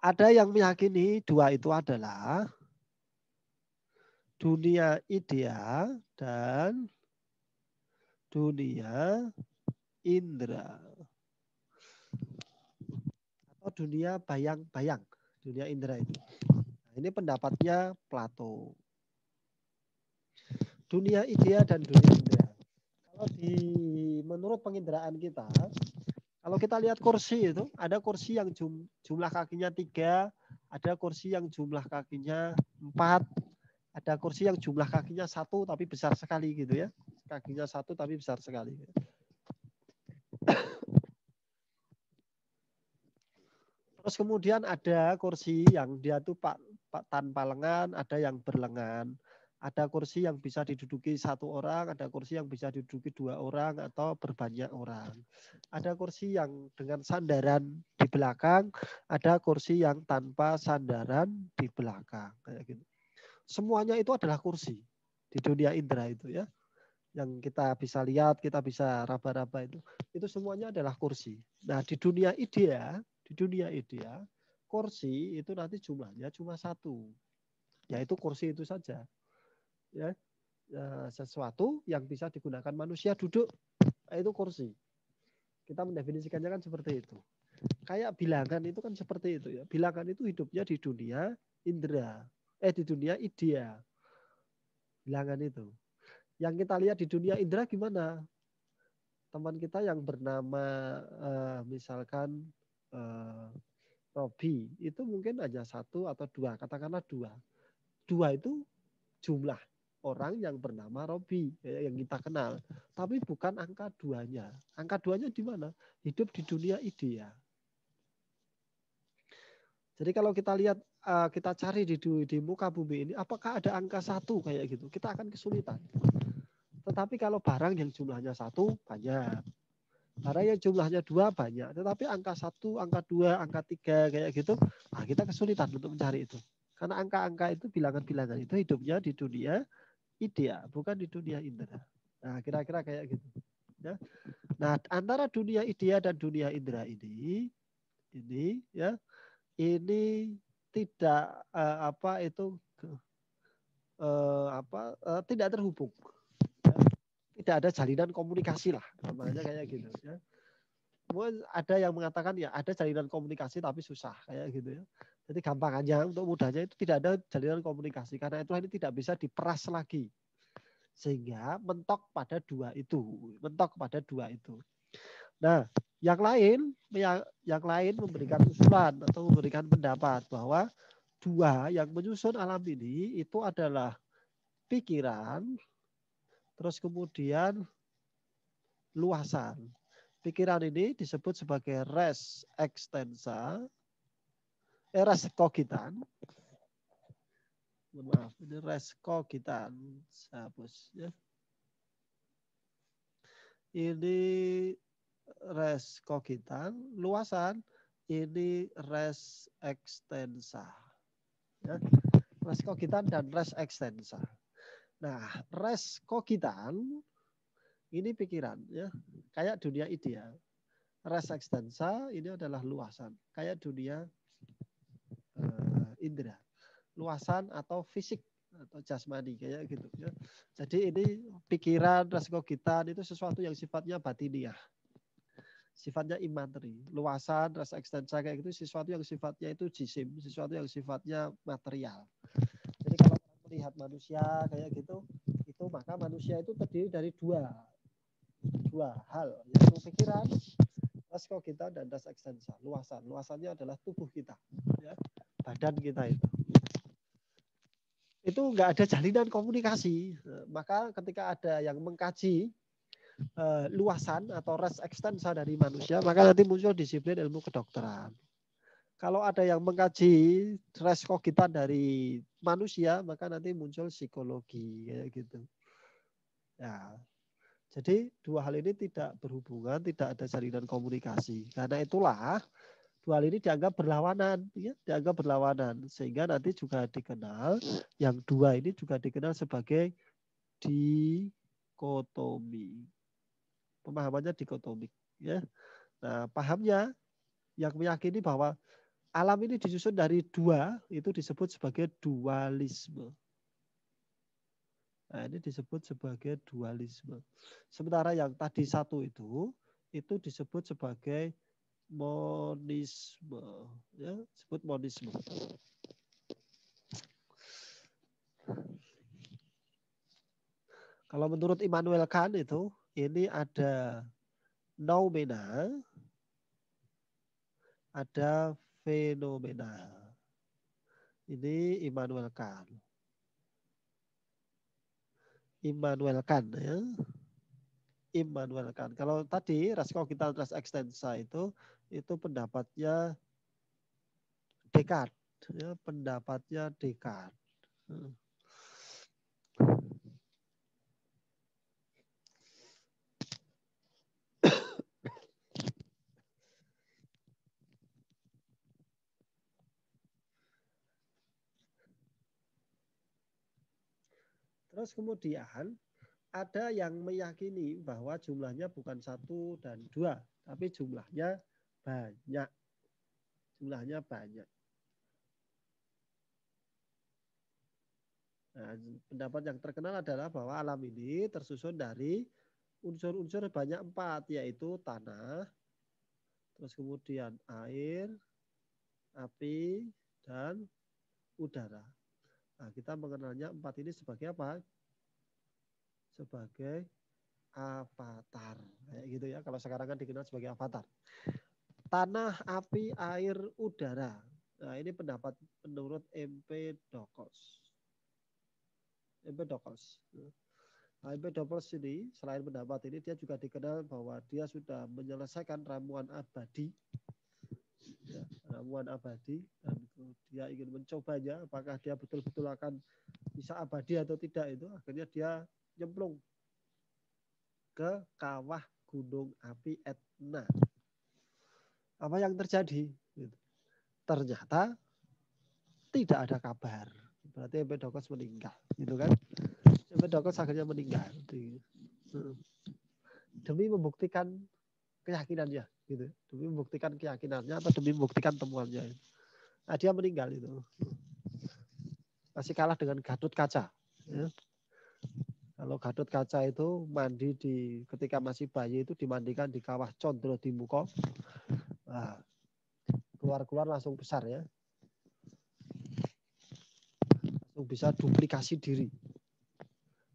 Ada yang meyakini dua itu adalah dunia idea dan dunia indera. Atau dunia bayang-bayang. Dunia indera itu. Nah, ini pendapatnya Plato. Dunia idea dan dunia indera. Kalau menurut penginderaan kita, kalau kita lihat kursi itu, ada kursi yang jumlah kakinya 3, ada kursi yang jumlah kakinya 4, ada kursi yang jumlah kakinya 1 tapi besar sekali gitu ya. Kakinya 1 tapi besar sekali. Terus kemudian ada kursi yang dia tuh tanpa lengan, ada yang berlengan. Ada kursi yang bisa diduduki 1 orang, ada kursi yang bisa diduduki 2 orang atau berbanyak orang. Ada kursi yang dengan sandaran di belakang, ada kursi yang tanpa sandaran di belakang. Kayak gitu. Semuanya itu adalah kursi di dunia indera itu ya. Yang kita bisa lihat, kita bisa raba-raba itu semuanya adalah kursi. Nah di dunia idea, kursi itu nanti jumlahnya cuma 1, yaitu kursi itu saja. Ya, sesuatu yang bisa digunakan manusia duduk, itu kursi. Kita mendefinisikannya kan seperti itu. Kayak bilangan itu kan seperti itu ya. Bilangan itu hidupnya di dunia indera, di dunia idea. Bilangan itu. Yang kita lihat di dunia indera gimana? Teman kita yang bernama misalkan Robi, itu mungkin hanya 1 atau 2, katakanlah 2. 2 itu jumlah orang yang bernama Robi yang kita kenal, tapi bukan angka 2-nya. Angka 2-nya di mana? Hidup di dunia idea. Jadi kalau kita lihat, kita cari di muka bumi ini, apakah ada angka 1 kayak gitu? Kita akan kesulitan. Tetapi kalau barang yang jumlahnya 1 banyak, barang yang jumlahnya 2 banyak, tetapi angka 1, angka 2, angka 3 kayak gitu, kita kesulitan untuk mencari itu. Karena angka-angka itu, bilangan-bilangan itu hidupnya di dunia idea, bukan di dunia indera. Nah, kira-kira kayak gitu. Ya. Nah, antara dunia idea dan dunia indera ini ya, ini tidak tidak terhubung. Ya. Tidak ada jalinan komunikasi lah, namanya kayak gitu. Ya. ada yang mengatakan ya ada jalinan komunikasi tapi susah kayak gitu ya. Jadi gampangannya untuk mudahnya itu tidak ada jalinan komunikasi karena itu ini tidak bisa diperas lagi. Sehingga mentok pada dua itu, mentok pada dua itu. Nah, yang lain memberikan usulan atau memberikan pendapat bahwa dua yang menyusun alam ini itu adalah pikiran, terus kemudian luasan. Pikiran ini disebut sebagai res extensa, res cogitan. Maaf, ini res cogitan. Hapus ya. Ini res cogitan, luasan. Ini res extensa. Ya. Res cogitan dan res extensa. Nah, res cogitan ini pikiran ya, kayak dunia ideal. Res extensa ini adalah luasan, kayak dunia indera. Luasan atau fisik atau jasmani kayak gitu ya. Jadi ini pikiran, res cogitan itu sesuatu yang sifatnya batiniah. Sifatnya imateri. Luasan, res extensa kayak gitu sesuatu yang sifatnya itu jisim, sesuatu yang sifatnya material. Jadi kalau melihat manusia kayak gitu, itu maka manusia itu terdiri dari dua hal, yaitu pikiran, res cogitan dan res extensa. Luasannya adalah tubuh kita, ya, badan kita itu nggak ada jalinan komunikasi. Maka ketika ada yang mengkaji luasan atau res extensa dari manusia, maka nanti muncul disiplin ilmu kedokteran. Kalau ada yang mengkaji res cogitan dari manusia, maka nanti muncul psikologi kayak gitu. Ya. Jadi dua hal ini tidak berhubungan, tidak ada jalinan komunikasi. Karena itulah dua hal ini dianggap berlawanan, ya, dianggap berlawanan. Sehingga nanti juga dikenal, yang dua ini juga dikenal sebagai dikotomi. Pemahamannya dikotomik. Ya. Nah, pahamnya yang meyakini bahwa alam ini disusun dari dua, itu disebut sebagai dualisme. Nah, ini disebut sebagai dualisme. Sementara yang tadi satu itu disebut sebagai monisme. Ya, disebut monisme. Kalau menurut Immanuel Kant itu, ini ada noumena, ada fenomena. Ini Immanuel Kant. Immanuel Kant ya. Immanuel Kant. Kalau tadi res cogitan res extensa itu pendapatnya Descartes, ya, pendapatnya Descartes. Terus kemudian ada yang meyakini bahwa jumlahnya bukan 1 dan 2, tapi jumlahnya banyak. Jumlahnya banyak. Nah, pendapat yang terkenal adalah bahwa alam ini tersusun dari unsur-unsur banyak 4, yaitu tanah, terus kemudian air, api, dan udara. Nah, kita mengenalnya 4 ini sebagai apa? Sebagai avatar. Kayak gitu ya, kalau sekarang kan dikenal sebagai avatar. Tanah, api, air, udara. Nah, ini pendapat menurut Empedokles. Empedokles. Nah, Empedokles ini, selain pendapat ini, dia juga dikenal bahwa dia sudah menyelesaikan ramuan abadi. Ya, ramuan abadi, dan dia ingin mencobanya, apakah dia betul-betul akan bisa abadi atau tidak itu. Akhirnya dia nyemplung ke kawah gunung api Etna. Apa yang terjadi? Ternyata tidak ada kabar. Berarti Empedokles meninggal, gitu kan? Empedokles akhirnya meninggal demi membuktikan keyakinannya, gitu. Demi membuktikan keyakinannya atau demi membuktikan temuannya. Nah, dia meninggal itu. Masih kalah dengan Gatut Kaca. Ya. Kalau Gatot Kaca itu mandi ketika masih bayi itu dimandikan di kawah Condro di Muko. Nah, keluar langsung besar ya. Langsung bisa duplikasi diri.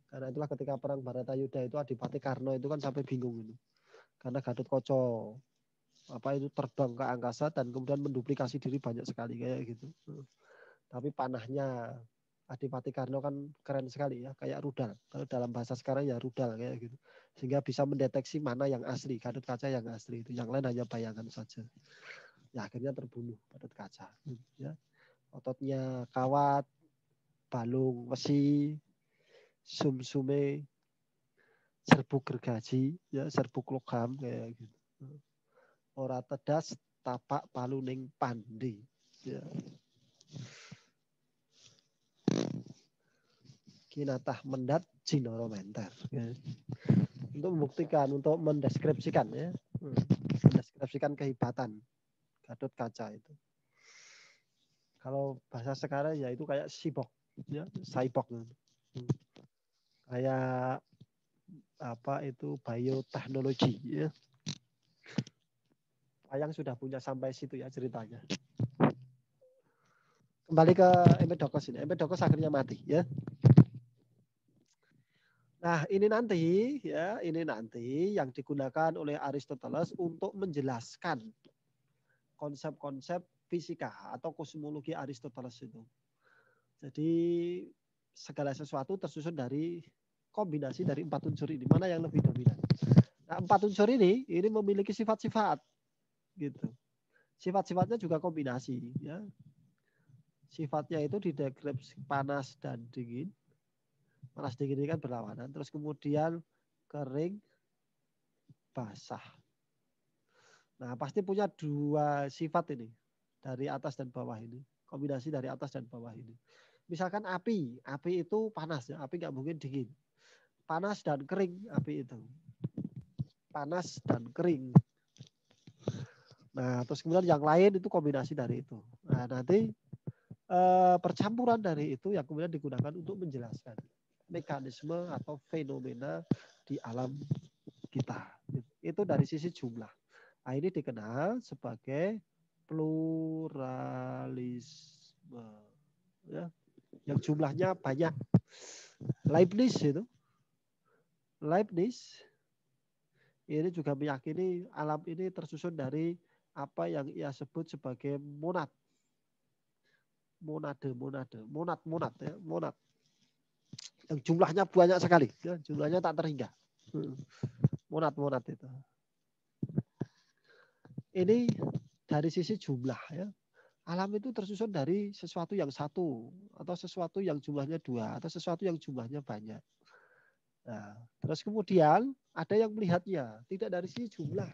Karena itulah ketika perang Baratayuda itu Adipati Karno itu kan sampai bingung itu. Karena Gatot Kaca itu terbang ke angkasa dan kemudian menduplikasi diri banyak sekali kayak gitu. Tapi panahnya Adipati Karno kan keren sekali ya, kayak rudal. Kalau dalam bahasa sekarang ya rudal kayak gitu. Sehingga bisa mendeteksi mana yang asli, Gatot Kaca yang asli itu. Yang lain hanya bayangan saja. Ya akhirnya terbunuh Gatot Kaca. Ya. Ototnya kawat, balung besi, sumsume, serbuk gergaji, ya serbuk logam kayak gitu. Ora tedas tapak paluning pandi. Ya. Kinatah mendat jinoro menter. Ya. Untuk membuktikan, untuk mendeskripsikan ya, mendeskripsikan kehebatan Gatot Kaca itu. Kalau bahasa sekarang ya itu kayak cyborg, ya cyborg. Kayak apa itu bioteknologi ya. Ayang sudah punya sampai situ ya ceritanya. Kembali ke Empedokles ini. Empedokles akhirnya mati ya. Nah, ini nanti yang digunakan oleh Aristoteles untuk menjelaskan konsep-konsep fisika atau kosmologi Aristoteles itu. Jadi segala sesuatu tersusun dari kombinasi dari 4 unsur ini. Mana yang lebih dominan? Nah, 4 unsur ini memiliki sifat-sifat gitu. Sifat-sifatnya juga kombinasi ya. Sifatnya itu dideskripsi panas dan dingin. Panas dingin ini kan berlawanan. Terus kemudian kering, basah. Nah, pasti punya 2 sifat ini. Dari atas dan bawah ini. Kombinasi dari atas dan bawah ini. Misalkan api. Api itu panas ya. Api nggak mungkin dingin. Panas dan kering api itu. Panas dan kering. Nah, terus kemudian yang lain itu kombinasi dari itu. Nah, nanti percampuran dari itu yang kemudian digunakan untuk menjelaskan mekanisme atau fenomena di alam kita. Itu dari sisi jumlah. Nah, ini dikenal sebagai pluralisme. Ya, yang jumlahnya banyak. Leibniz ini juga meyakini alam ini tersusun dari apa yang ia sebut sebagai monad. Monad ya, monad. Yang jumlahnya banyak sekali, ya, jumlahnya tak terhingga. Monad itu. Ini dari sisi jumlah ya. Alam itu tersusun dari sesuatu yang satu atau sesuatu yang jumlahnya 2 atau sesuatu yang jumlahnya banyak. Nah, terus kemudian ada yang melihatnya tidak dari sisi jumlah,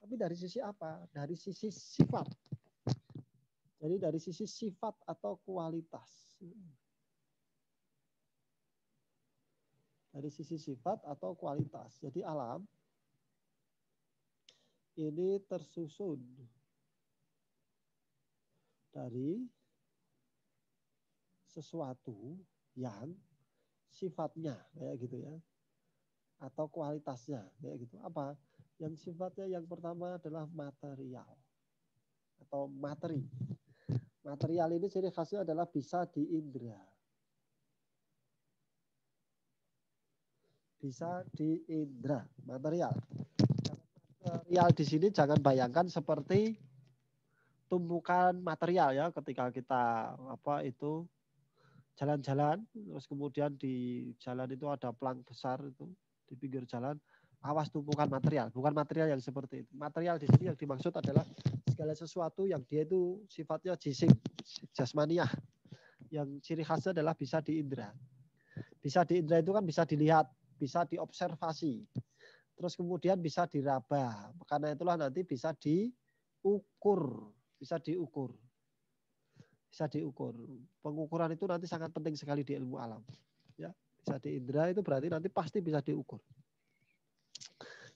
tapi dari sisi apa? Dari sisi sifat. Jadi dari sisi sifat atau kualitas. Dari sisi sifat atau kualitas. Jadi alam ini tersusun dari sesuatu yang sifatnya kayak gitu ya. Atau kualitasnya kayak gitu. Apa? Yang sifatnya yang pertama adalah material atau materi. Material ini ciri khasnya adalah bisa diindra. Bisa diindra, material. Material di sini jangan bayangkan seperti tumpukan material ya ketika kita jalan-jalan terus kemudian di jalan itu ada pelang besar itu di pinggir jalan, awas tumpukan material, bukan material yang seperti itu. Material di sini yang dimaksud adalah segala sesuatu yang dia itu sifatnya jisim, jasmaniah, yang ciri khasnya adalah bisa diindra. Bisa diindra itu kan bisa dilihat, bisa diobservasi, terus kemudian bisa diraba. Karena itulah nanti bisa diukur, bisa diukur. Pengukuran itu nanti sangat penting sekali di ilmu alam. Ya, bisa diindra itu berarti nanti pasti bisa diukur.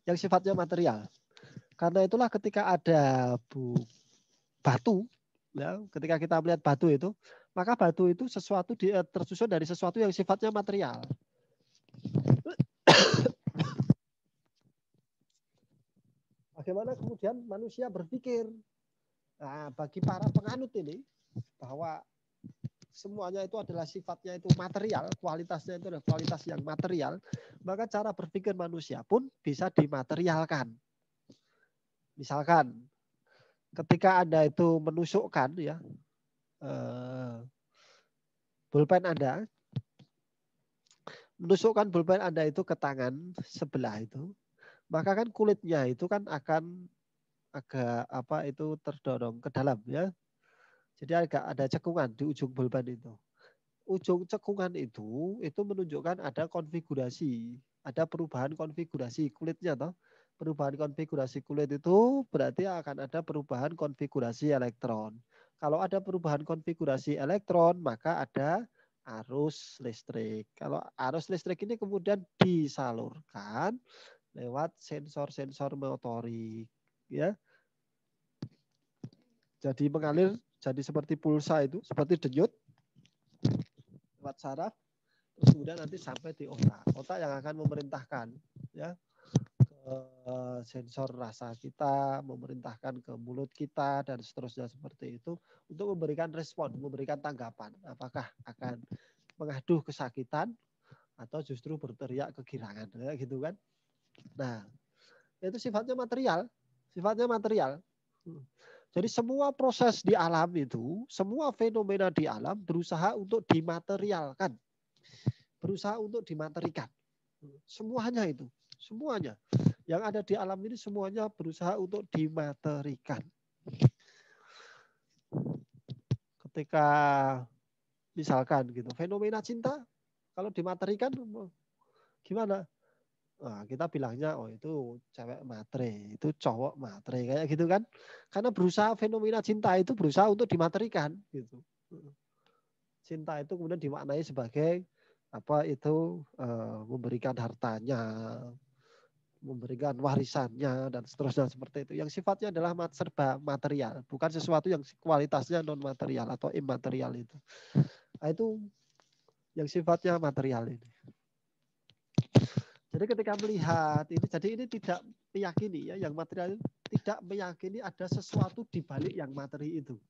Yang sifatnya material. Karena itulah ketika ada batu, ya, ketika kita melihat batu itu, maka batu itu tersusun dari sesuatu yang sifatnya material. Bagaimana kemudian manusia berpikir? Nah, bagi para penganut ini bahwa semuanya itu adalah sifatnya itu material, kualitasnya itu adalah kualitas yang material, maka cara berpikir manusia pun bisa dimaterialkan. Misalkan ketika Anda itu menusukkan ya pulpen Anda, menusukkan pulpen Anda itu ke tangan sebelah itu, maka kan kulitnya itu kan akan agak apa itu terdorong ke dalam ya. Jadi agak ada cekungan di ujung pulpen itu. Ujung cekungan itu menunjukkan ada konfigurasi, ada perubahan konfigurasi kulitnya toh. Perubahan konfigurasi kulit itu berarti akan ada perubahan konfigurasi elektron. Kalau ada perubahan konfigurasi elektron, maka ada arus listrik. Kalau arus listrik ini kemudian disalurkan lewat sensor-sensor motorik, ya. Jadi mengalir, jadi seperti pulsa itu, seperti denyut lewat saraf, terus kemudian nanti sampai di otak. Otak yang akan memerintahkan, ya, ke sensor rasa kita, memerintahkan ke mulut kita dan seterusnya seperti itu untuk memberikan respon, memberikan tanggapan. Apakah akan mengaduh kesakitan atau justru berteriak kegirangan, ya, gitu kan? Nah, itu sifatnya material, sifatnya material. Jadi semua proses di alam itu, semua fenomena di alam berusaha untuk dimaterialkan. Berusaha untuk dimaterikan. Semuanya itu, semuanya. Yang ada di alam ini semuanya berusaha untuk dimaterikan. Ketika misalkan gitu, fenomena cinta, kalau dimaterikan gimana? Nah, kita bilangnya oh itu cewek matre, itu cowok matre kayak gitu kan. Karena berusaha fenomena cinta itu berusaha untuk dimaterikan gitu. Cinta itu kemudian dimaknai sebagai apa itu memberikan hartanya, memberikan warisannya dan seterusnya seperti itu. Yang sifatnya adalah serba material, bukan sesuatu yang kualitasnya non material atau imaterial itu. Nah, itu yang sifatnya material ini. Jadi ketika melihat ini, jadi ini tidak meyakini ya, yang material itu tidak meyakini ada sesuatu di balik yang materi itu.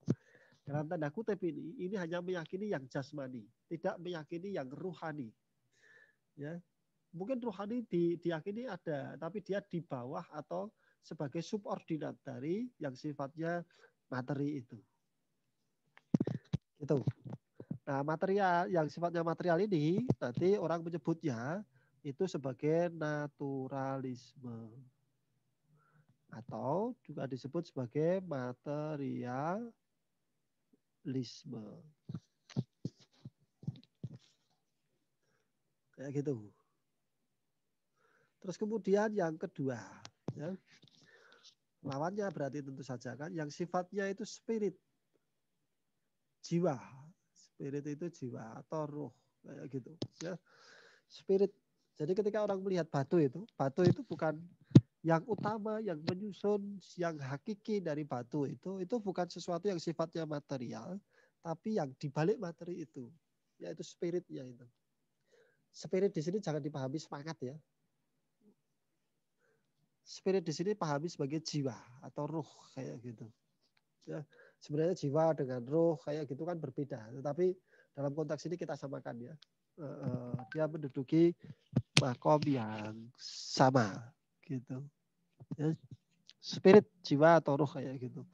Dalam tanda kutip ini hanya meyakini yang jasmani, tidak meyakini yang ruhani. Ya, mungkin ruhani diyakini ada, tapi dia di bawah atau sebagai subordinat dari yang sifatnya materi itu. Itu. Nah, material yang sifatnya material ini nanti orang menyebutnya itu sebagai naturalisme atau juga disebut sebagai materialisme. Kayak gitu. Terus kemudian yang kedua, ya, lawannya berarti tentu saja kan yang sifatnya itu spirit, jiwa. Spirit itu jiwa atau roh kayak gitu. Ya. Spirit. Jadi ketika orang melihat batu itu bukan yang utama, yang menyusun, yang hakiki dari batu itu bukan sesuatu yang sifatnya material, tapi yang dibalik materi itu, yaitu spiritnya itu. Spirit di sini jangan dipahami semangat ya. Spirit di sini pahami sebagai jiwa atau ruh kayak gitu. Ya, sebenarnya jiwa dengan ruh kayak gitu kan berbeda, tetapi dalam konteks ini kita samakan ya. Dia menduduki makom yang sama gitu. Ya, spirit, jiwa atau ruh kayak gitu.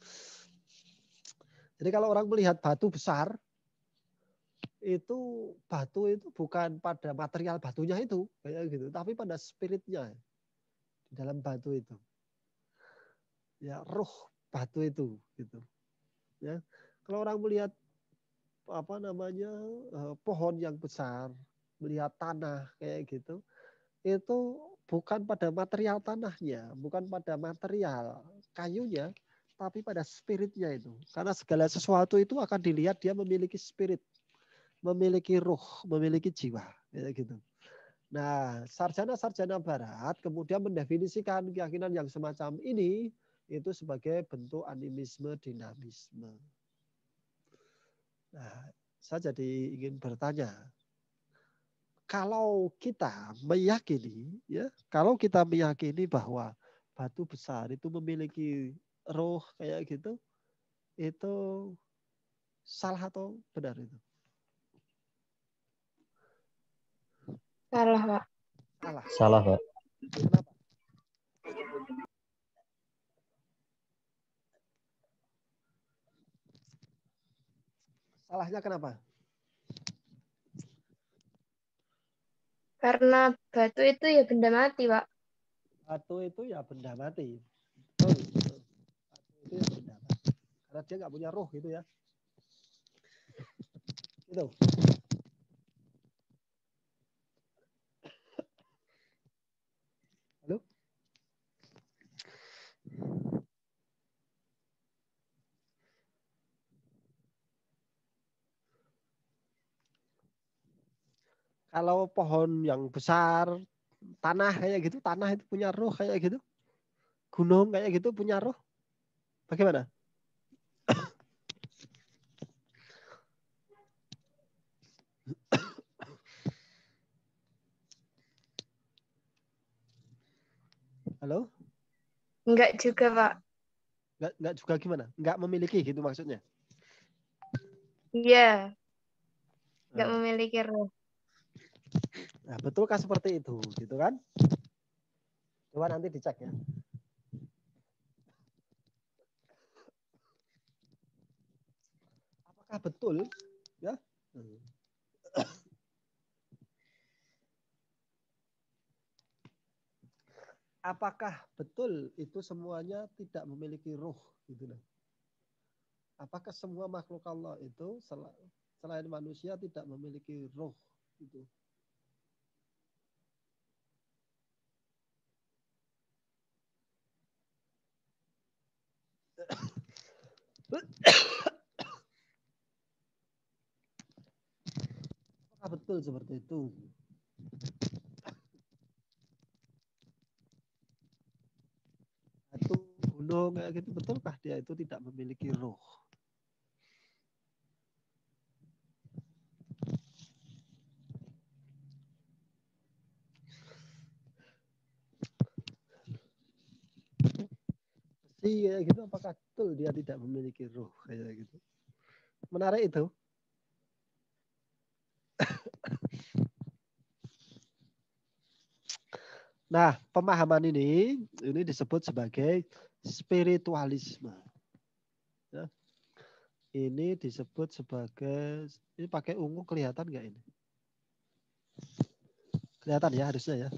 Jadi kalau orang melihat batu besar, itu batu itu bukan pada material batunya itu kayak gitu, tapi pada spiritnya di dalam batu itu. Ya, ruh batu itu gitu. Ya. Kalau orang melihat apa namanya pohon yang besar, melihat tanah kayak gitu, itu bukan pada material tanahnya, bukan pada material kayunya, tapi pada spiritnya itu. Karena segala sesuatu itu akan dilihat dia memiliki spirit, memiliki ruh, memiliki jiwa, kayak gitu. Nah, sarjana-sarjana Barat kemudian mendefinisikan keyakinan yang semacam ini itu sebagai bentuk animisme dinamisme. Nah, saya jadi ingin bertanya, kalau kita meyakini, ya, kalau kita meyakini bahwa batu besar itu memiliki roh kayak gitu, itu salah atau benar itu? Salah, Pak. Salah. Salah, Pak. Kenapa? Salahnya kenapa? Karena batu itu ya benda mati, Pak. Batu itu ya benda mati. Betul, betul. Batu itu ya benda mati. Karena dia nggak punya roh gitu ya. Gitu. Halo? Kalau pohon yang besar, tanah kayak gitu, tanah itu punya roh kayak gitu. Gunung kayak gitu punya roh. Bagaimana? Halo? Enggak juga, Pak. Nggak juga gimana? Nggak memiliki gitu maksudnya. Iya, enggak Nah, memiliki roh. nah, betulkah seperti itu? Gitu kan? Coba nanti dicek ya. Apakah betul? Ya. Apakah betul itu semuanya tidak memiliki roh? Gitu loh. Apakah semua makhluk Allah itu selain manusia tidak memiliki roh? Gitu. Apakah betul seperti itu? Batu, gunung kayak gitu, betulkah dia itu tidak memiliki roh? Besi kayak gitu, apakah betul dia tidak memiliki roh kayak gitu? Menarik itu. Nah, pemahaman ini disebut sebagai spiritualisme. Ya. Ini disebut sebagai, ini pakai ungu kelihatan nggak ini? Kelihatan ya harusnya ya.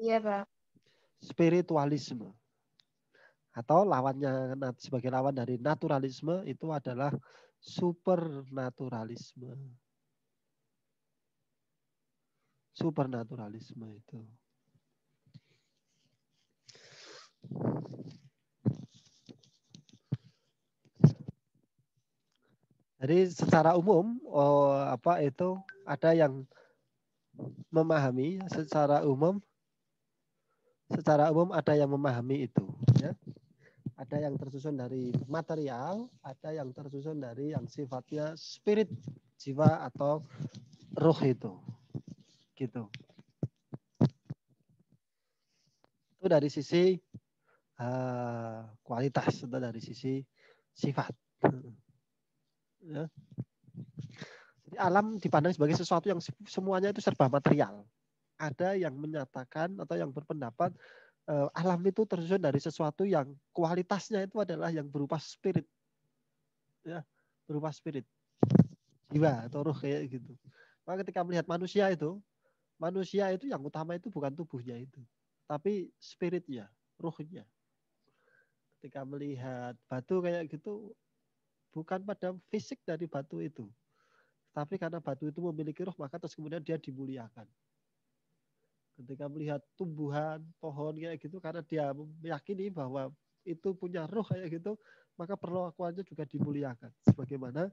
Iya, Pak. Spiritualisme. Atau lawannya sebagai lawan dari naturalisme itu adalah supernaturalisme. Supernaturalisme itu. Jadi secara umum ada yang memahami secara umum ada yang memahami itu, ya. Ada yang tersusun dari material, ada yang tersusun dari yang sifatnya spirit, jiwa atau roh itu. Gitu. Itu dari sisi kualitas atau dari sisi sifat. Ya. Jadi alam dipandang sebagai sesuatu yang semuanya itu serba material. Ada yang menyatakan atau yang berpendapat alam itu tersusun dari sesuatu yang kualitasnya itu adalah yang berupa spirit, ya, berupa spirit, jiwa atau roh kayak gitu. Maka ketika melihat manusia itu yang utama itu bukan tubuhnya itu, tapi spiritnya, rohnya. Ketika melihat batu kayak gitu, bukan pada fisik dari batu itu, tapi karena batu itu memiliki roh, maka terus kemudian dia dimuliakan. Ketika melihat tumbuhan, pohon kayak gitu, karena dia meyakini bahwa itu punya roh kayak gitu, maka perlakuannya juga dimuliakan. Sebagaimana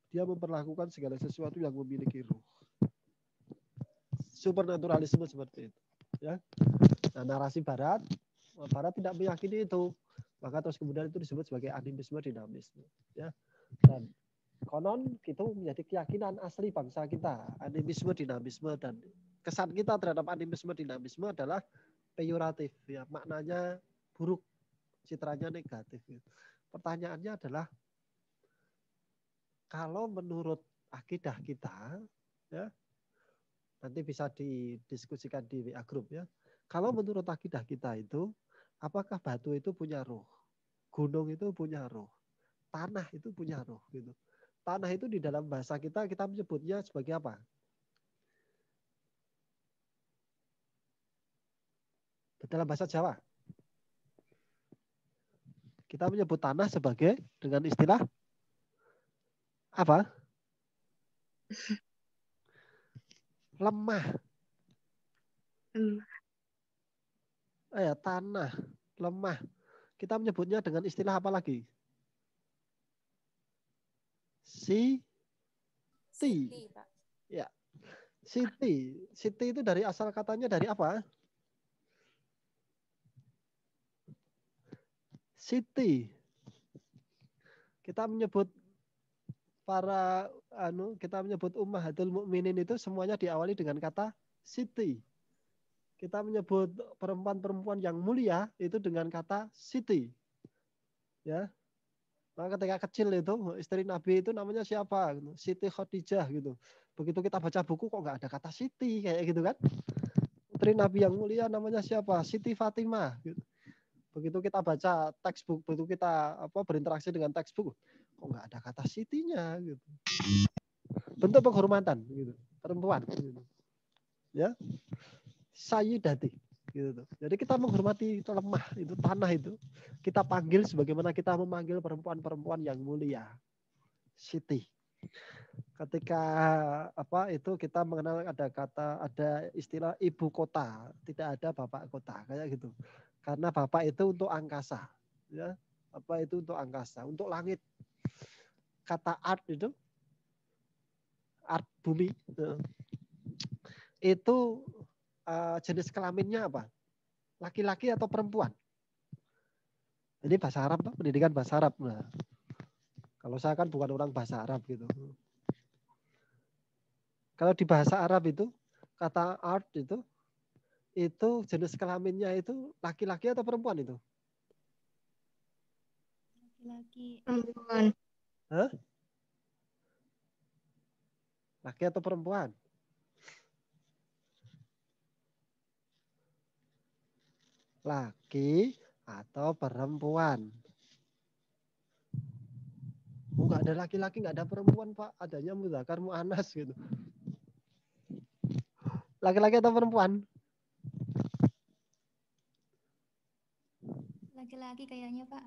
dia memperlakukan segala sesuatu yang memiliki roh. Supernaturalisme seperti itu. Ya. Nah, narasi Barat tidak meyakini itu. Maka terus kemudian itu disebut sebagai animisme dinamisme. Ya. Dan Konon itu menjadi keyakinan asli bangsa kita. Animisme, dinamisme, dan kesan kita terhadap animisme, dinamisme adalah peyoratif. Ya, maknanya buruk, citranya negatif. Ya. Pertanyaannya adalah, kalau menurut akidah kita, ya, nanti bisa didiskusikan di WA Group ya. Kalau menurut akidah kita itu, apakah batu itu punya roh? Gunung itu punya roh? Tanah itu punya roh gitu. Tanah itu di dalam bahasa kita menyebutnya sebagai apa? Dalam bahasa Jawa. Kita menyebut tanah sebagai dengan istilah apa? Lemah. Tanah, lemah. Kita menyebutnya dengan istilah apa lagi? Siti. Pak. Ya. Siti. Siti itu dari asal katanya dari apa? Siti. Kita menyebut kita menyebut ummahatul mukminin itu semuanya diawali dengan kata Siti. Kita menyebut perempuan-perempuan yang mulia itu dengan kata Siti. Ya. Maka ketika kecil itu istri Nabi itu namanya siapa? Siti Khadijah gitu. Begitu kita baca buku kok nggak ada kata Siti kayak gitu kan? Putri Nabi yang mulia namanya siapa? Siti Fatimah. Gitu. Begitu kita baca textbook, begitu kita berinteraksi dengan textbook, kok nggak ada kata Sitinya gitu. Bentuk penghormatan gitu. Perempuan gitu. Ya. Sayyidati gitu. Jadi kita menghormati lemah itu, tanah itu. Kita panggil sebagaimana kita memanggil perempuan-perempuan yang mulia. Siti. Ketika itu kita mengenal ada istilah ibu kota, tidak ada bapak kota kayak gitu. Karena bapak itu untuk angkasa, ya. Apa itu untuk angkasa, untuk langit. Kata art itu art bumi itu jenis kelaminnya apa? Laki-laki atau perempuan? Ini bahasa Arab, pendidikan bahasa Arab. Nah, kalau saya kan bukan orang bahasa Arab gitu. Kalau di bahasa Arab itu kata art itu jenis kelaminnya itu laki-laki atau perempuan itu? Laki-laki. Perempuan. Hah? Laki atau perempuan? Laki atau perempuan? Nggak ada laki-laki, nggak ada perempuan, Pak. Adanya mudzakkar mu'annas gitu. Laki-laki atau perempuan? Laki-laki kayaknya, Pak.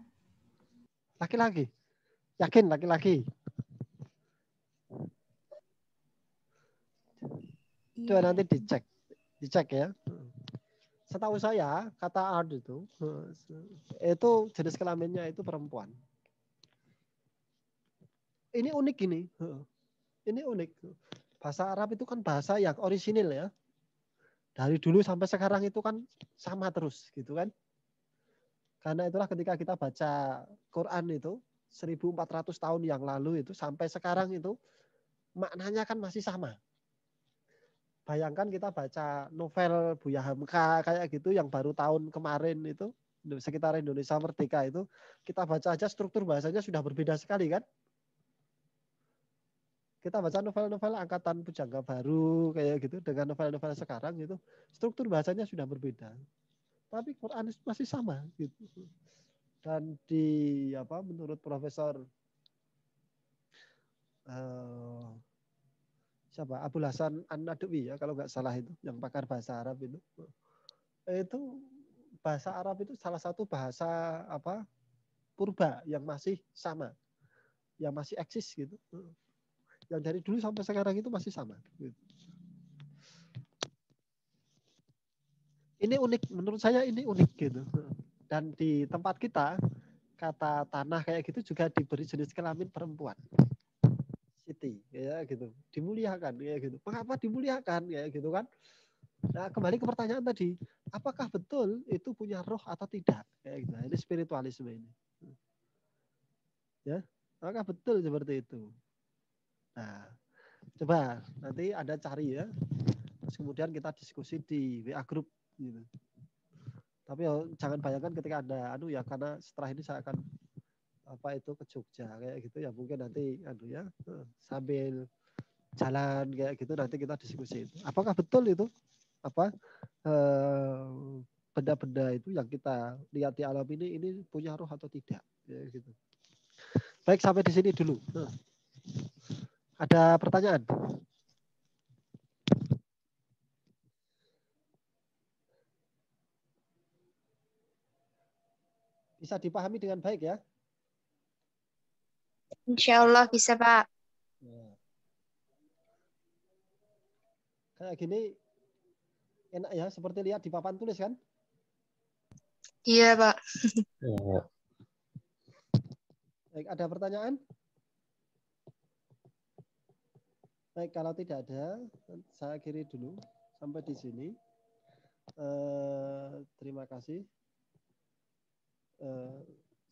Laki-laki. Yakin laki-laki? Coba Iya. nanti dicek ya. Setahu saya kata art itu jenis kelaminnya itu perempuan. Ini unik ini. Ini unik. Bahasa Arab itu kan bahasa yang orisinil ya. Dari dulu sampai sekarang itu kan sama terus gitu kan. Karena itulah ketika kita baca Quran itu 1400 tahun yang lalu itu sampai sekarang itu maknanya kan masih sama. Bayangkan kita baca novel Buya Hamka kayak gitu yang baru tahun kemarin itu sekitar Indonesia Merdeka itu, kita baca aja struktur bahasanya sudah berbeda sekali kan. Kita baca novel-novel angkatan Pujangga Baru kayak gitu dengan novel-novel sekarang itu struktur bahasanya sudah berbeda. Tapi Quran masih sama gitu. Dan menurut Profesor siapa? Abul Hasan An-Nadwi ya kalau nggak salah itu yang pakar bahasa Arab itu bahasa Arab itu salah satu bahasa purba yang masih sama, yang masih eksis gitu. Yang dari dulu sampai sekarang itu masih sama. Gitu. Ini unik, menurut saya ini unik gitu. Dan di tempat kita kata tanah kayak gitu juga diberi jenis kelamin perempuan. Siti, ya gitu. Dimuliakan kayak gitu. Mengapa dimuliakan kayak gitu kan? Nah, kembali ke pertanyaan tadi, apakah betul itu punya roh atau tidak? Kayak gitu. Ini spiritualisme ini. Ya, apakah betul seperti itu? Nah, coba nanti Anda cari ya. Terus kemudian kita diskusi di WA group gitu. Tapi jangan bayangkan ketika Anda ya karena setelah ini saya akan ke Jogja kayak gitu ya, mungkin nanti ya sambil jalan kayak gitu nanti kita diskusi itu. Apakah betul itu benda-benda itu yang kita lihat di alam ini punya roh atau tidak ya, gitu. Baik, sampai di sini dulu. Ada pertanyaan? Bisa dipahami dengan baik ya? Insya Allah bisa, Pak. Kayak gini enak ya, seperti lihat di papan tulis kan? Iya, Pak. Baik, ada pertanyaan? Baik, kalau tidak ada, saya akhiri dulu sampai di sini. Terima kasih.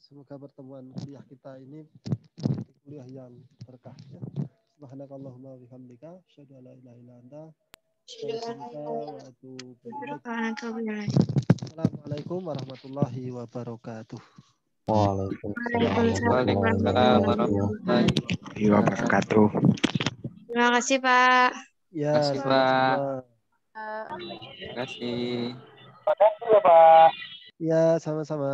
Semoga pertemuan kuliah kita ini kuliah yang berkah ya. Subhanakallahumma wa bihamdika asyhadu an la ilaha illa anta astaghfiruka wa atubu ilaik. Assalamualaikum warahmatullahi wabarakatuh. Waalaikumsalam warahmatullahi wabarakatuh. Terima kasih, Pak. Ya, Terima kasih, Pak. sama-sama. Terima kasih. Ya, sama-sama.